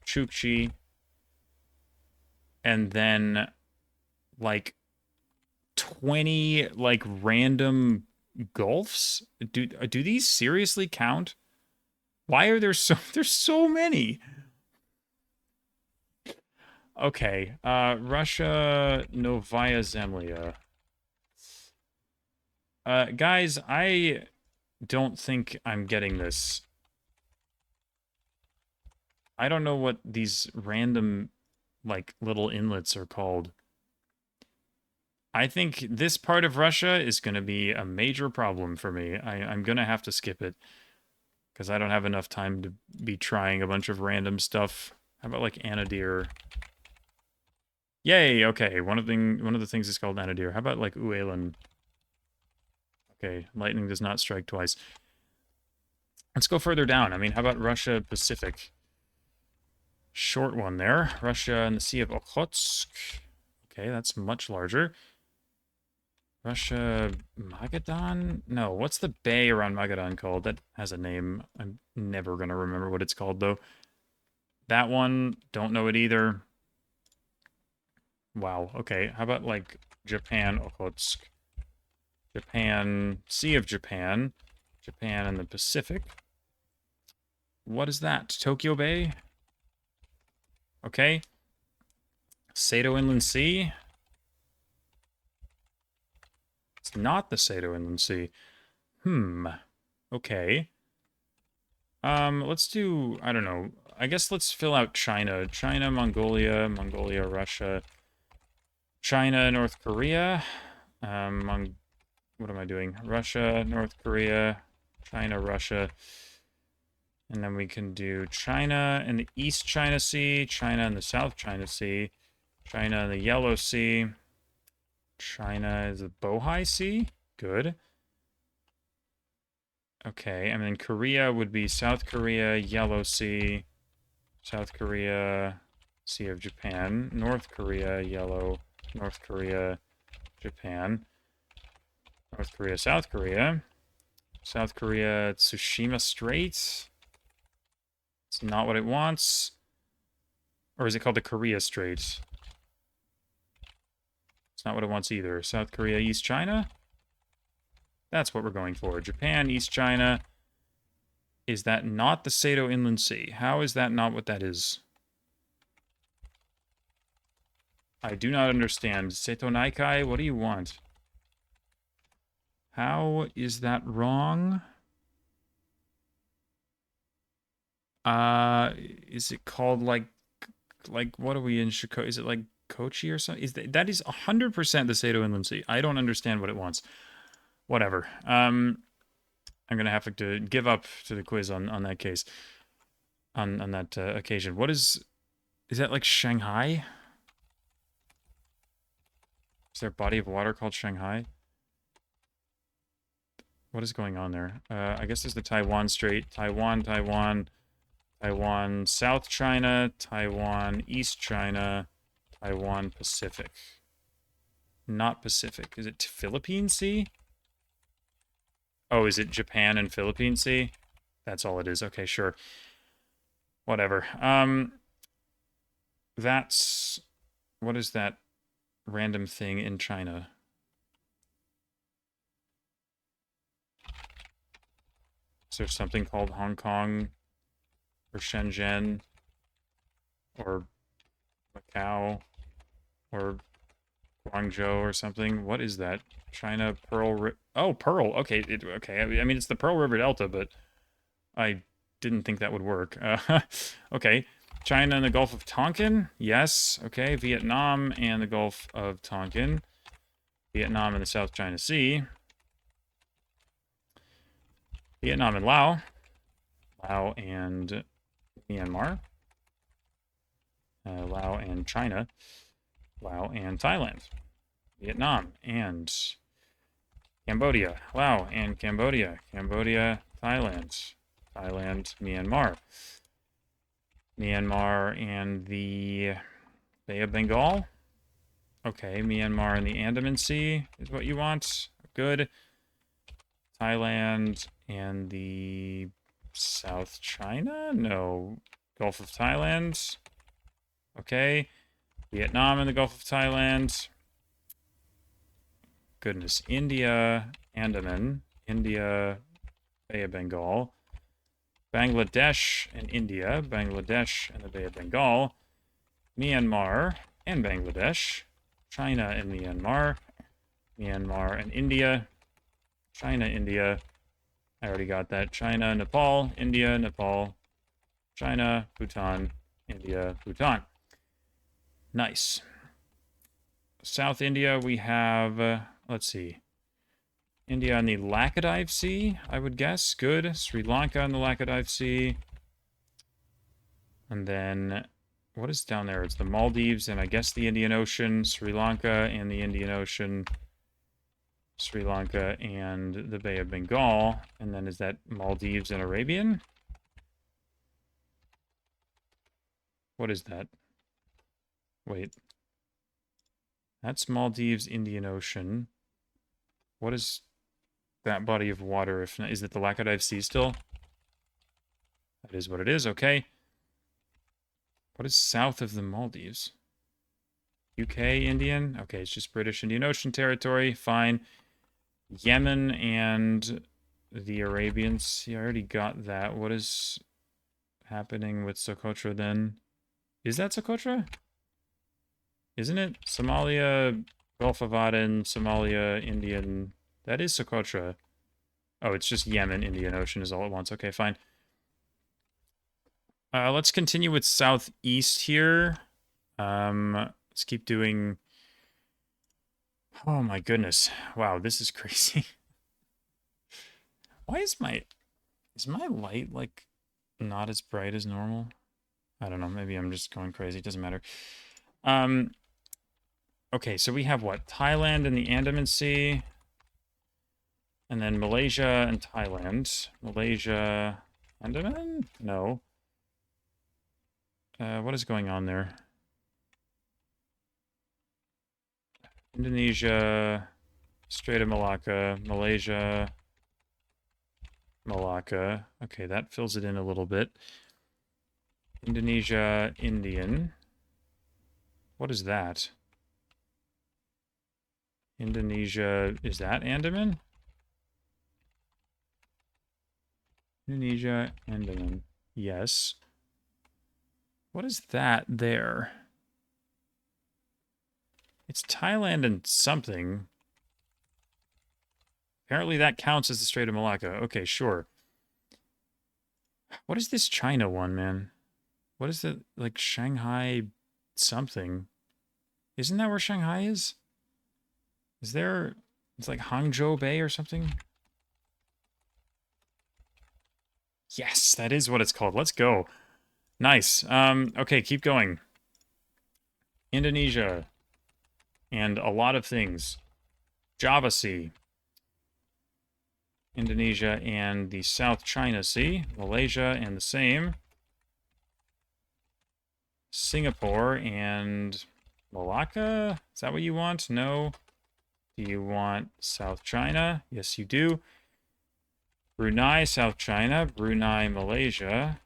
[SPEAKER 1] Chukchi, and then like 20 like random gulfs. Do these seriously count? Why are there's so many? Okay, Russia, Novaya Zemlya. Guys, I don't think I'm getting this. I don't know what these random, like, little inlets are called. I think this part of Russia is going to be a major problem for me. I'm going to have to skip it. Because I don't have enough time to be trying a bunch of random stuff. How about, like, Anadir? Yay, okay. One of the things is called Anadir. How about, like, Uelan? Okay, lightning does not strike twice. Let's go further down. I mean, how about Russia Pacific? Short one there. Russia and the Sea of Okhotsk. Okay, that's much larger. Russia Magadan? No, what's the bay around Magadan called? That has a name. I'm never going to remember what it's called, though. That one, don't know it either. Wow, okay. How about, like, Japan, Okhotsk? Japan, Sea of Japan. Japan and the Pacific. What is that? Tokyo Bay? Okay. Sado Inland Sea? It's not the Sado Inland Sea. Okay. Let's do, I don't know. I guess let's fill out China. China, Mongolia, Mongolia, Russia. China, North Korea. What am I doing? Russia, North Korea, China, Russia. And then we can do China and the East China Sea, China and the South China Sea, China and the Yellow Sea. China is the Bohai Sea. Good. Okay, and then Korea would be South Korea, Yellow Sea, South Korea, Sea of Japan, North Korea, Yellow, North Korea, Japan, North Korea, South Korea, South Korea, Tsushima Strait. It's not what it wants. Or is it called the Korea Strait? It's not what it wants either. South Korea, East China? That's what we're going for. Japan, East China. Is that not the Seto Inland Sea? How is that not what that is? I do not understand. Seto Naikai, what do you want? How is that wrong? Is it called like what are we in Chicago? Is it like Kochi or something? That is 100% the Seto Inland Sea. I don't understand what it wants. Whatever. I'm gonna have to give up to the quiz on that case. On that occasion. What is that like Shanghai? Is there a body of water called Shanghai? What is going on there? I guess there's the Taiwan Strait. Taiwan, South China, Taiwan, East China, Taiwan, Pacific. Not Pacific. Is it Philippine Sea? Oh, is it Japan and Philippine Sea? That's all it is. Okay, sure. Whatever. That's... What is that random thing in China? Is there something called Hong Kong or Shenzhen or Macau or Guangzhou or something? What is that? China Pearl Oh, Pearl. Okay, okay. I mean, it's the Pearl River Delta, but I didn't think that would work. Okay. China and the Gulf of Tonkin? Yes. Okay. Vietnam and the Gulf of Tonkin. Vietnam and the South China Sea. Vietnam and Laos. Laos and Myanmar. Laos and China. Laos and Thailand. Vietnam and Cambodia. Laos and Cambodia. Cambodia, Thailand. Thailand, Myanmar. Myanmar and the Bay of Bengal. Okay, Myanmar and the Andaman Sea is what you want. Good. Thailand and the South China? No. Gulf of Thailand. Okay. Vietnam and the Gulf of Thailand. Goodness. India, Andaman. India, Bay of Bengal. Bangladesh and India. Bangladesh and the Bay of Bengal. Myanmar and Bangladesh. China and Myanmar. Myanmar and India. China, India. I already got that. China, Nepal, India, Nepal. China, Bhutan, India, Bhutan. Nice. South India, we have, let's see. India on the Laccadive Sea, I would guess. Good. Sri Lanka on the Laccadive Sea. And then, what is down there? It's the Maldives and I guess the Indian Ocean. Sri Lanka and the Indian Ocean. Sri Lanka and the Bay of Bengal. And then is that Maldives and Arabian? What is that? Wait. That's Maldives, Indian Ocean. What is that body of water? If not, is it the Laccadive Sea still? That is what it is, okay. What is south of the Maldives? UK, Indian? Okay, it's just British Indian Ocean territory, fine. Yemen and the Arabian Sea, I already got that. What is happening with Socotra then? Is that Socotra? Isn't it? Somalia, Gulf of Aden, Somalia, Indian... That is Socotra. Oh, it's just Yemen, Indian Ocean is all at once. Okay, fine. Let's continue with southeast here. Let's keep doing... Oh my goodness. Wow, this is crazy. Why is my light, like, not as bright as normal? I don't know, maybe I'm just going crazy. It doesn't matter. Okay, so we have what? Thailand and the Andaman Sea. And then Malaysia and Thailand. Malaysia, Andaman? No. What is going on there? Indonesia, Strait of Malacca, Malaysia, Malacca. Okay, that fills it in a little bit. Indonesia, Indian. What is that? Indonesia, is that Andaman? Indonesia, Andaman. Yes. What is that there? It's Thailand and something. Apparently that counts as the Strait of Malacca. Okay, sure. What is this China one, man? What is it? Like Shanghai something. Isn't that where Shanghai is? Is there... It's like Hangzhou Bay or something? Yes, that is what it's called. Let's go. Nice. Okay, keep going. Indonesia. And a lot of things. Java Sea. Indonesia and the South China Sea. Malaysia and the same. Singapore and Malacca? Is that what you want? No. Do you want South China? Yes, you do. Brunei, South China. Brunei, Malaysia.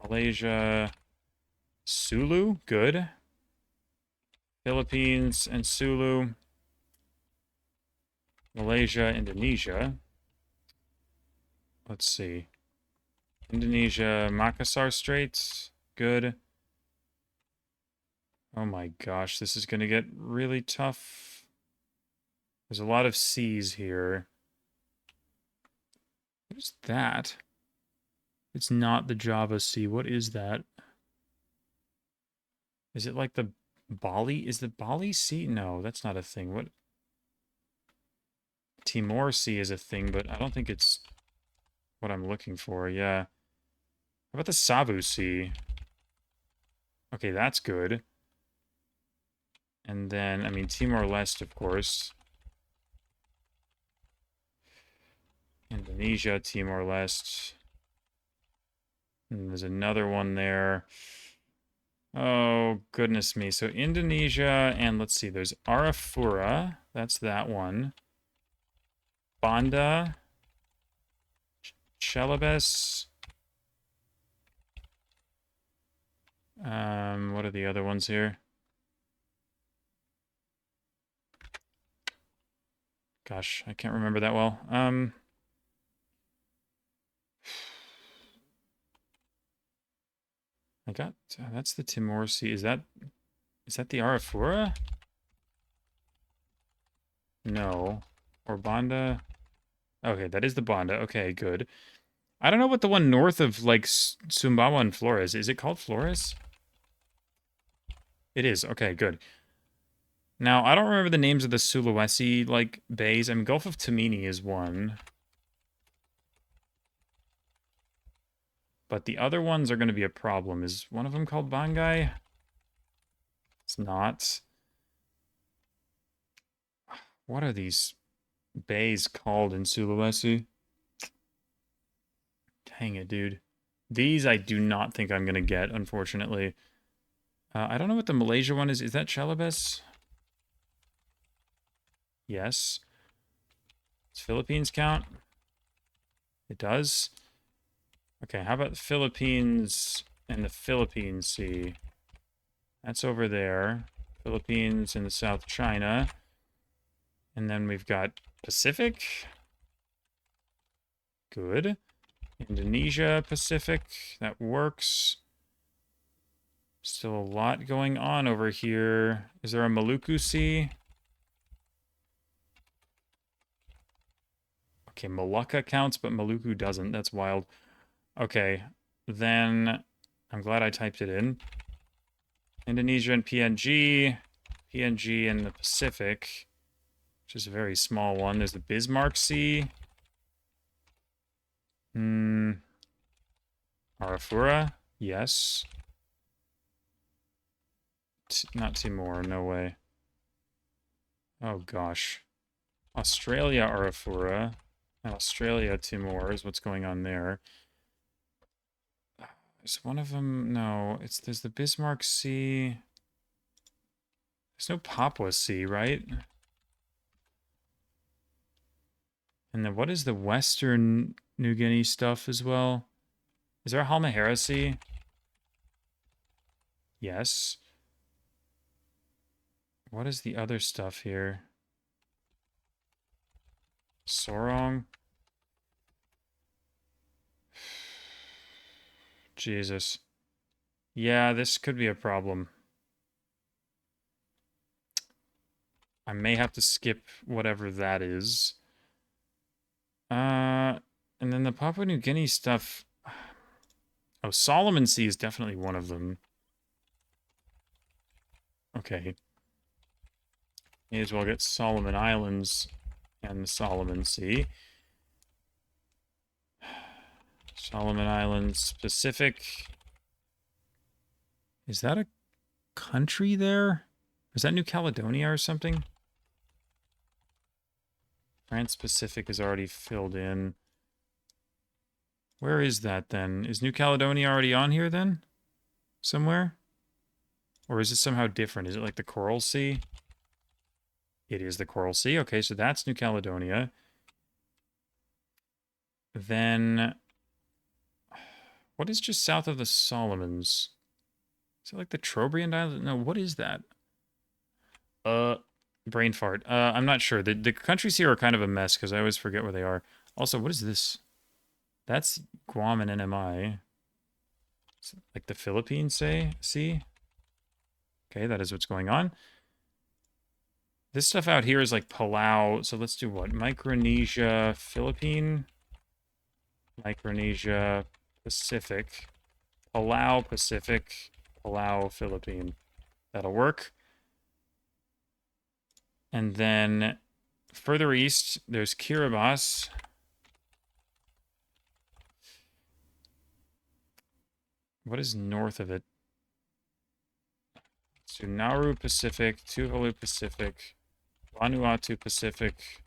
[SPEAKER 1] Malaysia, Sulu. Good. Philippines and Sulu. Malaysia, Indonesia. Let's see. Indonesia, Makassar Straits. Good. Oh my gosh, this is going to get really tough. There's a lot of seas here. What is that? It's not the Java Sea. What is that? Is it like the Bali? Is the Bali Sea? No, that's not a thing. What? Timor Sea is a thing, but I don't think it's what I'm looking for. Yeah. How about the Savu Sea? Okay, that's good. And then, I mean, Timor-Leste, of course. Indonesia, Timor-Leste. And there's another one there. Oh, goodness me. So Indonesia, and let's see, there's Arafura. That's that one. Banda. Celebes. What are the other ones here? Gosh, I can't remember that well. I got that's the Timor Sea. Is that the Arafura? No. Or Banda? Okay, that is the Banda. Okay, good. I don't know what the one north of like Sumbawa and Flores is. It called Flores? It is. Okay, good. Now, I don't remember the names of the Sulawesi like bays. I mean, Gulf of Tamini is one. But the other ones are going to be a problem. Is one of them called Bangai? It's not. What are these bays called in Sulawesi? Dang it, dude. These I do not think I'm going to get, unfortunately. I don't know what the Malaysia one is. Is that Celebes? Yes. Does Philippines count? It does. Okay, how about the Philippines and the Philippine Sea? That's over there. Philippines and the South China. And then we've got Pacific. Good. Indonesia, Pacific. That works. Still a lot going on over here. Is there a Maluku Sea? Okay, Malacca counts, but Maluku doesn't. That's wild. Okay, then I'm glad I typed it in. Indonesia and PNG. PNG and the Pacific, which is a very small one. There's the Bismarck Sea. Arafura? Yes. Not Timor, no way. Oh gosh. Australia, Arafura. Australia, Timor is what's going on there. Is one of them? No, there's the Bismarck Sea. There's no Papua Sea, right? And then what is the Western New Guinea stuff as well? Is there a Halmahera Sea? Yes. What is the other stuff here? Sorong? Jesus. Yeah, this could be a problem. I may have to skip whatever that is. And then the Papua New Guinea stuff. Oh, Solomon Sea is definitely one of them. Okay. May as well get Solomon Islands and the Solomon Sea. Solomon Islands, Pacific. Is that a country there? Is that New Caledonia or something? France Pacific is already filled in. Where is that then? Is New Caledonia already on here then? Somewhere? Or is it somehow different? Is it like the Coral Sea? It is the Coral Sea. Okay, so that's New Caledonia. Then, what is just south of the Solomons? Is it like the Trobriand Islands? No, what is that? Brain fart. I'm not sure. The countries here are kind of a mess because I always forget where they are. Also, what is this? That's Guam and NMI. Like the Philippines, say? See? Okay, that is what's going on. This stuff out here is like Palau. So let's do what? Micronesia, Philippine. Micronesia, Pacific. Palau, Pacific. Palau, Philippine. That'll work. And then further east, there's Kiribati. What is north of it? So Nauru Pacific, Tuvalu Pacific, Vanuatu Pacific.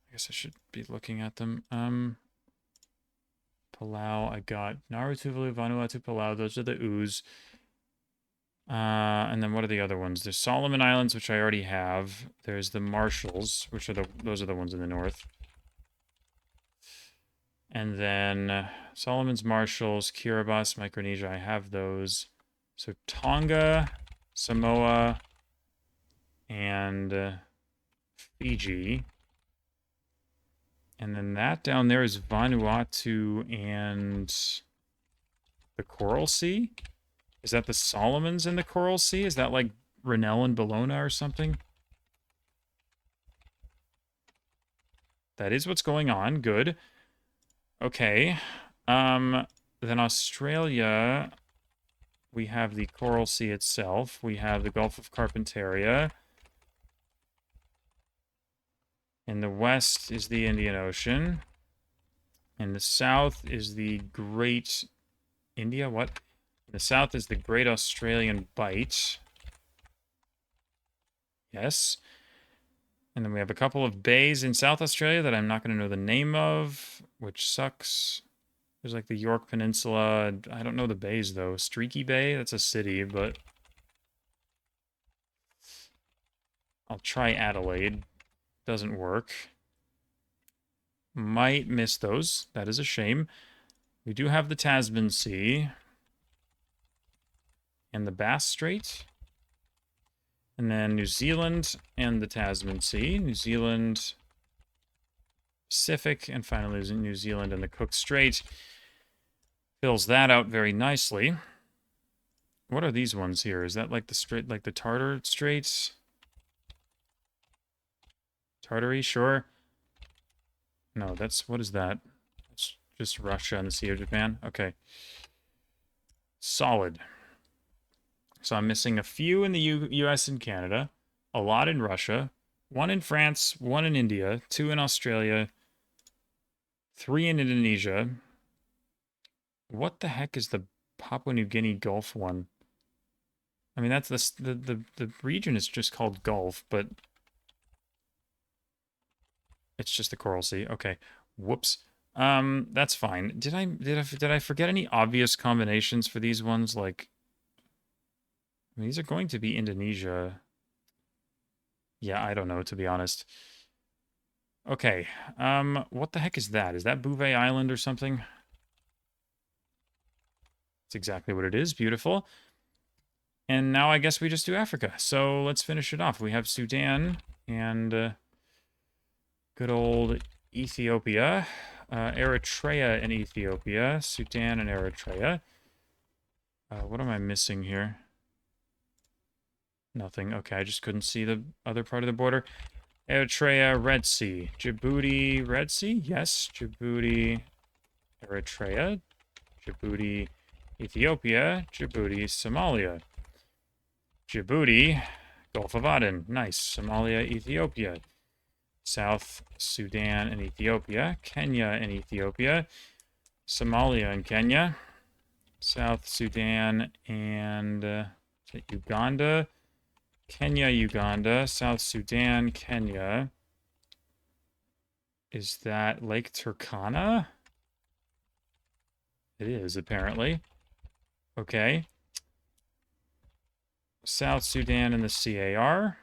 [SPEAKER 1] I guess I should be looking at them. Palau, I got Nauru, Tuvalu, Vanuatu, Palau. Those are the Oos. And then what are the other ones? There's Solomon Islands, which I already have. There's the Marshalls, which are those are the ones in the north. And then Solomon's Marshalls, Kiribati, Micronesia, I have those. So Tonga, Samoa, and Fiji. And then that down there is Vanuatu and the Coral Sea. Is that the Solomons in the Coral Sea? Is that like Rennell and Bellona or something? That is what's going on. Good. Okay. Then Australia, we have the Coral Sea itself. We have the Gulf of Carpentaria. In the west is the Indian Ocean. In the south is the Great India. What? In the south is the Great Australian Bight. Yes. And then we have a couple of bays in South Australia that I'm not going to know the name of, which sucks. There's like the York Peninsula. I don't know the bays, though. Streaky Bay? That's a city, but I'll try Adelaide. Doesn't work. Might miss those. That is a shame. We do have the Tasman Sea. And the Bass Strait. And then New Zealand and the Tasman Sea. New Zealand, Pacific, and finally New Zealand and the Cook Strait. Fills that out very nicely. What are these ones here? Is that like the strait, like the Tartar Straits? Tartary, sure. No, what is that? It's just Russia and the Sea of Japan. Okay. Solid. So I'm missing a few in the US and Canada, a lot in Russia, one in France, one in India, two in Australia, three in Indonesia. What the heck is the Papua New Guinea Gulf one? I mean, that's the region is just called Gulf, but It's just the Coral Sea. Okay. Whoops. That's fine. Did I forget any obvious combinations for these ones? Like, I mean, these are going to be Indonesia. Yeah, I don't know, to be honest. Okay. What the heck is that? Is that Bouvet Island or something? That's exactly what it is. Beautiful. And now I guess we just do Africa. So let's finish it off. We have Sudan and good old Ethiopia, Eritrea and Ethiopia, Sudan and Eritrea. What am I missing here? Nothing. Okay, I just couldn't see the other part of the border. Eritrea, Red Sea. Djibouti, Red Sea? Yes. Djibouti, Eritrea. Djibouti, Ethiopia. Djibouti, Somalia. Djibouti, Gulf of Aden. Nice. Somalia, Ethiopia. South Sudan and Ethiopia. Kenya and Ethiopia. Somalia and Kenya. South Sudan and Uganda. Kenya, Uganda. South Sudan, Kenya. Is that Lake Turkana? It is, apparently. Okay. South Sudan and the CAR.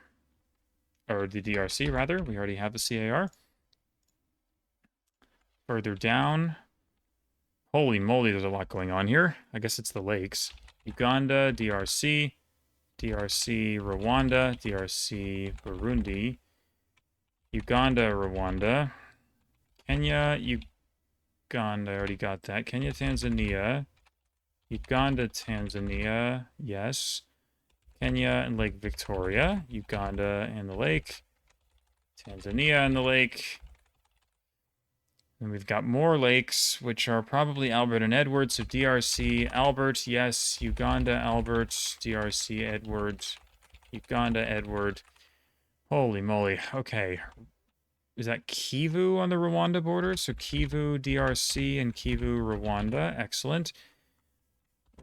[SPEAKER 1] Or the DRC, rather. We already have the CAR. Further down. Holy moly, there's a lot going on here. I guess it's the lakes. Uganda, DRC. DRC, Rwanda. DRC, Burundi. Uganda, Rwanda. Kenya, Uganda. I already got that. Kenya, Tanzania. Uganda, Tanzania. Yes. Kenya and Lake Victoria. Uganda and the lake. Tanzania and the lake. And we've got more lakes, which are probably Albert and Edward. So DRC, Albert, yes. Uganda, Albert. DRC, Edward. Uganda, Edward. Holy moly. Okay. Is that Kivu on the Rwanda border? So Kivu, DRC, and Kivu, Rwanda. Excellent.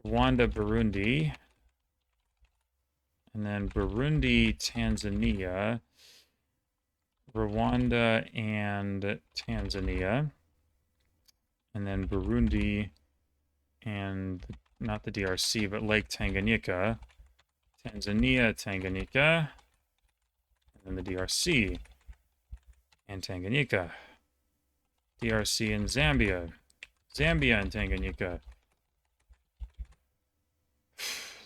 [SPEAKER 1] Rwanda, Burundi. And then Burundi, Tanzania. Rwanda and Tanzania. And then Burundi and not the DRC, but Lake Tanganyika. Tanzania, Tanganyika. And then the DRC and Tanganyika. DRC and Zambia. Zambia and Tanganyika.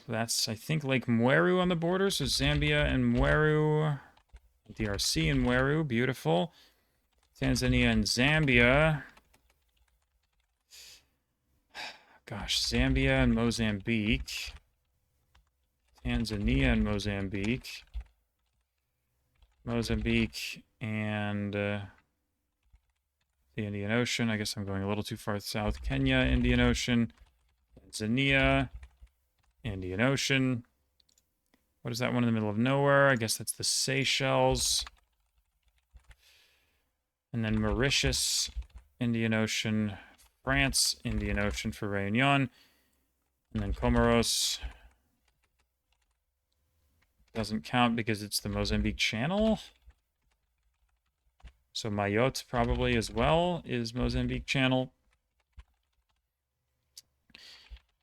[SPEAKER 1] That's, I think, Lake Mweru on the border. So Zambia and Mweru. DRC and Mweru. Beautiful. Tanzania and Zambia. Gosh, Zambia and Mozambique. Tanzania and Mozambique. Mozambique and the Indian Ocean. I guess I'm going a little too far south. Kenya, Indian Ocean. Tanzania, Indian Ocean. What is that one in the middle of nowhere? I guess that's the Seychelles. And then Mauritius, Indian Ocean. France, Indian Ocean for Réunion. And then Comoros. Doesn't count because it's the Mozambique Channel. So Mayotte probably as well is Mozambique Channel.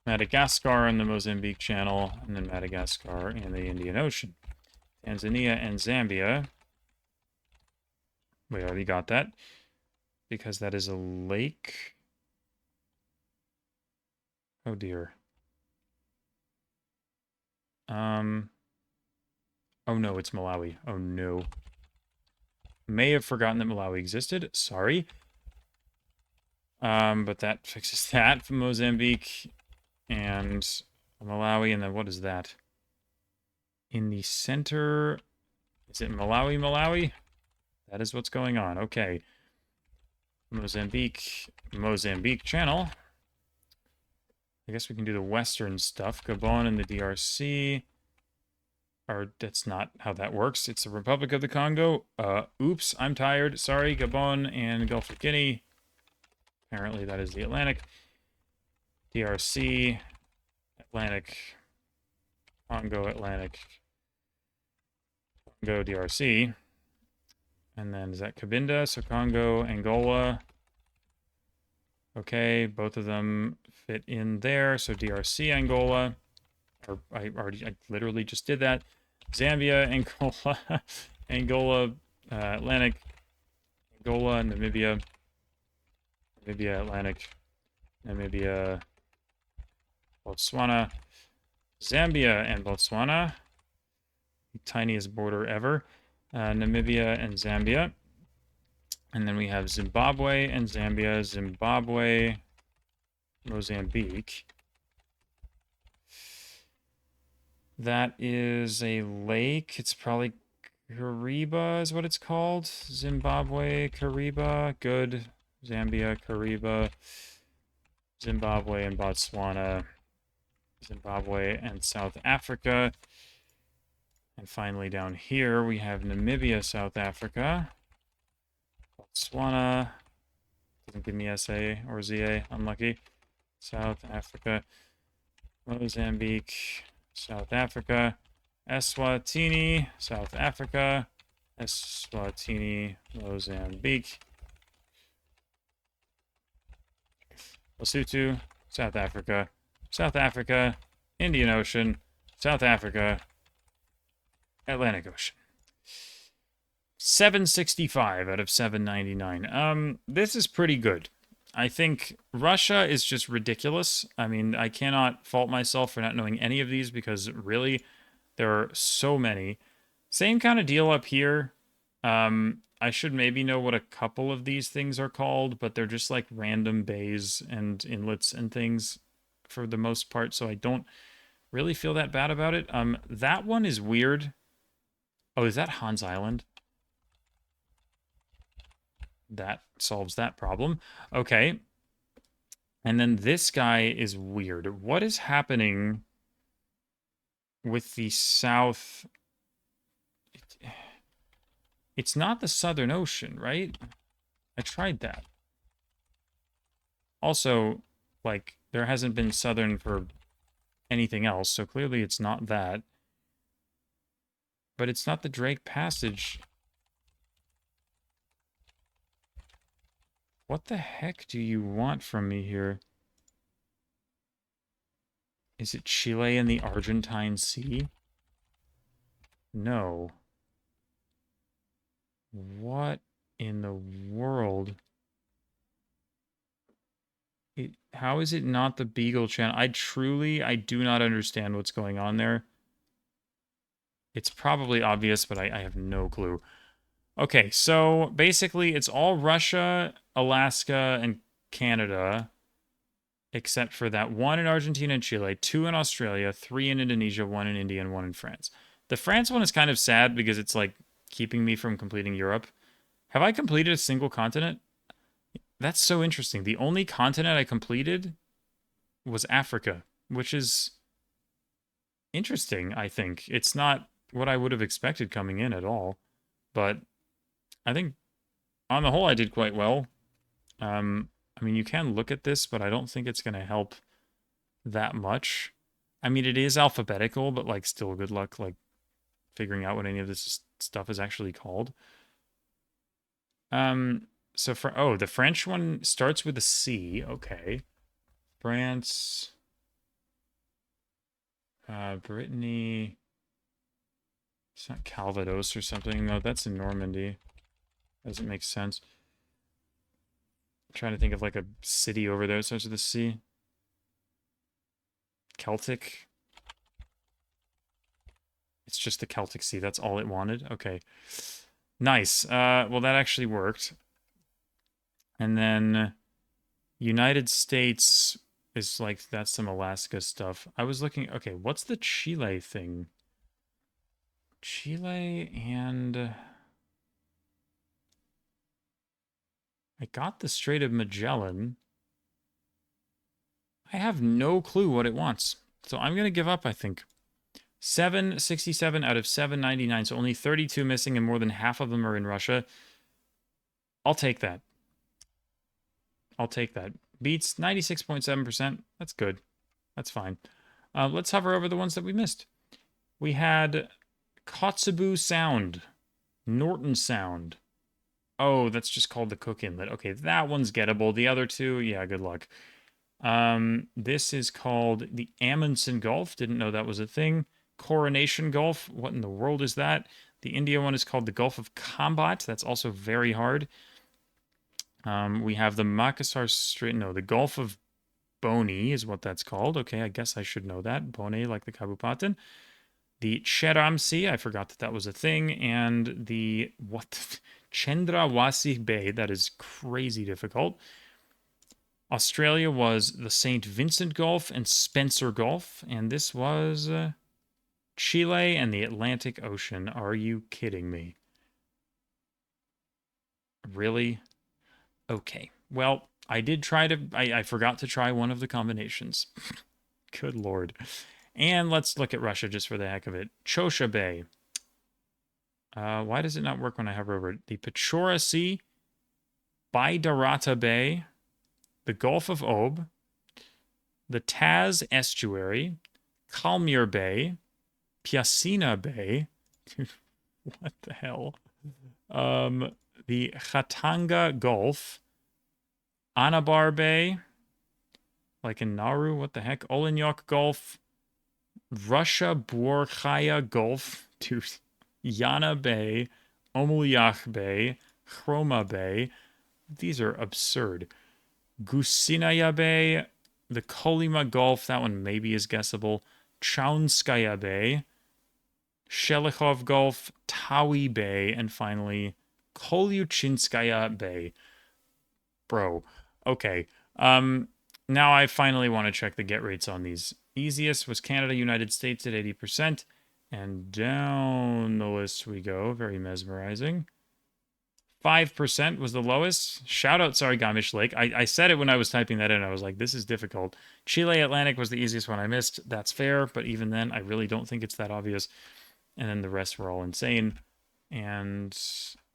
[SPEAKER 1] Madagascar and the Mozambique Channel, and then Madagascar and the Indian Ocean. Tanzania and Zambia. We already got that because that is a lake. Oh dear. Oh no, it's Malawi. Oh no. May have forgotten that Malawi existed. Sorry. But that fixes that from Mozambique and Malawi. And then what is that? In the center, is it Malawi, Malawi? That is what's going on. Okay. Mozambique Channel. I guess we can do the Western stuff. Gabon and the DRC. Or that's not how that works. It's the Republic of the Congo. Oops, I'm tired. Sorry, Gabon and Gulf of Guinea. Apparently that is the Atlantic. DRC, Atlantic, Congo, Atlantic, Congo, DRC. And then is that Cabinda? So Congo, Angola. Okay, both of them fit in there. So DRC, Angola. Or I literally just did that. Zambia, Angola, Angola, Atlantic, Angola, Namibia, Namibia, Atlantic, Namibia, Botswana, Zambia, and Botswana. The tiniest border ever. Namibia and Zambia. And then we have Zimbabwe and Zambia, Zimbabwe, Mozambique. That is a lake. It's probably Kariba is what it's called. Zimbabwe, Kariba. Good. Zambia, Kariba. Zimbabwe and Botswana. Zimbabwe and South Africa. And finally down here we have Namibia, South Africa. Botswana. Doesn't give me SA or ZA. Unlucky. South Africa. Mozambique. South Africa. Eswatini, South Africa. Eswatini, Mozambique. Lesotho, South Africa. South Africa, Indian Ocean, South Africa, Atlantic Ocean. 765 out of 799. This is pretty good. I think Russia is just ridiculous. I mean, I cannot fault myself for not knowing any of these because really there are so many. Same kind of deal up here. I should maybe know what a couple of these things are called, but they're just like random bays and inlets and things for the most part, so I don't really feel that bad about it. That one is weird. Oh, is that Hans Island? That solves that problem. Okay. And then this guy is weird. What is happening with the south? It's not the Southern Ocean, right? I tried that. Also, like, there hasn't been Southern for anything else, so clearly it's not that. But it's not the Drake Passage. What the heck do you want from me here? Is it Chile and the Argentine Sea? No. What in the world? How is it not the Beagle Channel? I do not understand what's going on there. It's probably obvious, but I have no clue. Okay, so basically it's all Russia, Alaska, and Canada, except for that one in Argentina and Chile, two in Australia, three in Indonesia, one in India, and one in France. The France one is kind of sad because it's like keeping me from completing Europe. Have I completed a single continent? That's so interesting. The only continent I completed was Africa, which is interesting, I think. It's not what I would have expected coming in at all, but I think on the whole I did quite well. I mean, you can look at this, but I don't think it's going to help that much. I mean, it is alphabetical, but like still good luck like figuring out what any of this stuff is actually called. So for the French one starts with a C. Okay. France, Brittany. It's not Calvados or something. No, that's in Normandy. Doesn't make sense. I'm trying to think of like a city over there that starts with a C. Celtic. It's just the Celtic Sea. That's all it wanted. Okay. Nice. Well, that actually worked. And then United States is like, that's some Alaska stuff. I was looking, okay, what's the Chile thing? Chile and... I got the Strait of Magellan. I have no clue what it wants. So I'm going to give up, I think. 767 out of 799, so only 32 missing and more than half of them are in Russia. I'll take that. I'll take that. Beats 96.7%. That's good. That's fine. Let's hover over the ones that we missed. We had Kotzebue Sound, Norton Sound, Oh, that's just called the Cook Inlet. Okay, that one's gettable. The other two, yeah, good luck. This is called the Amundsen Gulf. Didn't know that was a thing. Coronation Gulf. What in the world is that? The India one is called the Gulf of Combat. That's also very hard. We have the Makassar Strait. No, the Gulf of Boni is what that's called. Okay, I guess I should know that. Boni, like the Kabupaten. The Cheram Sea, I forgot that that was a thing. And the, what? Chendrawasih Bay, that is crazy difficult. Australia was the St. Vincent Gulf and Spencer Gulf. And this was Chile and the Atlantic Ocean. Are you kidding me? Really? Okay. Well, I did try to, I forgot to try one of the combinations. Good Lord. And let's look at Russia just for the heck of it. Chosha Bay. Why does it not work when I hover over it? The Pechora Sea, Baidarata Bay, the Gulf of Ob, the Taz Estuary, Kalmir Bay, Piasina Bay. What the hell? The Khatanga Gulf, Anabar Bay, like in Nauru, what the heck? Olenyok Gulf, Russia Borchaya Gulf, dude, Yana Bay, Omulyakh Bay, Chroma Bay. These are absurd. Gusinaya Bay, the Kolyma Gulf, that one maybe is guessable. Chaunskaya Bay, Shelikhov Gulf, Tawi Bay, and finally Kolyuchinskaya Bay. Bro, okay. Now I finally want to check the get rates on these. Easiest was Canada, United States at 80%. And down the list we go. Very mesmerizing. 5% was the lowest. Shout out Sarigamish Lake. I said it when I was typing that in. I was like, this is difficult. Chile Atlantic was the easiest one I missed. That's fair, but even then, I really don't think it's that obvious. And then the rest were all insane. And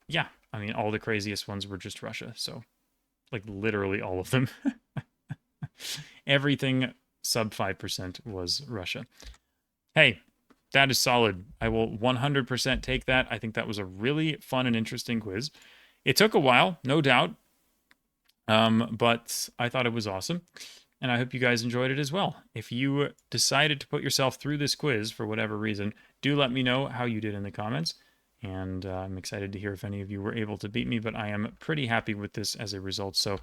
[SPEAKER 1] yeah, I mean, all the craziest ones were just Russia. So, like, literally all of them. Everything sub 5% was Russia. Hey, that is solid. I will 100% take that. I think that was a really fun and interesting quiz. It took a while, no doubt, but I thought it was awesome, and I hope you guys enjoyed it as well. If you decided to put yourself through this quiz for whatever reason, do let me know how you did in the comments, and I'm excited to hear if any of you were able to beat me, but I am pretty happy with this as a result, so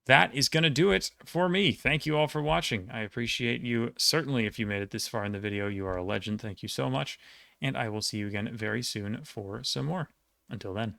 [SPEAKER 1] that is going to do it for me. Thank you all for watching. I appreciate you. Certainly, if you made it this far in the video, you are a legend. Thank you so much, and I will see you again very soon for some more. Until then.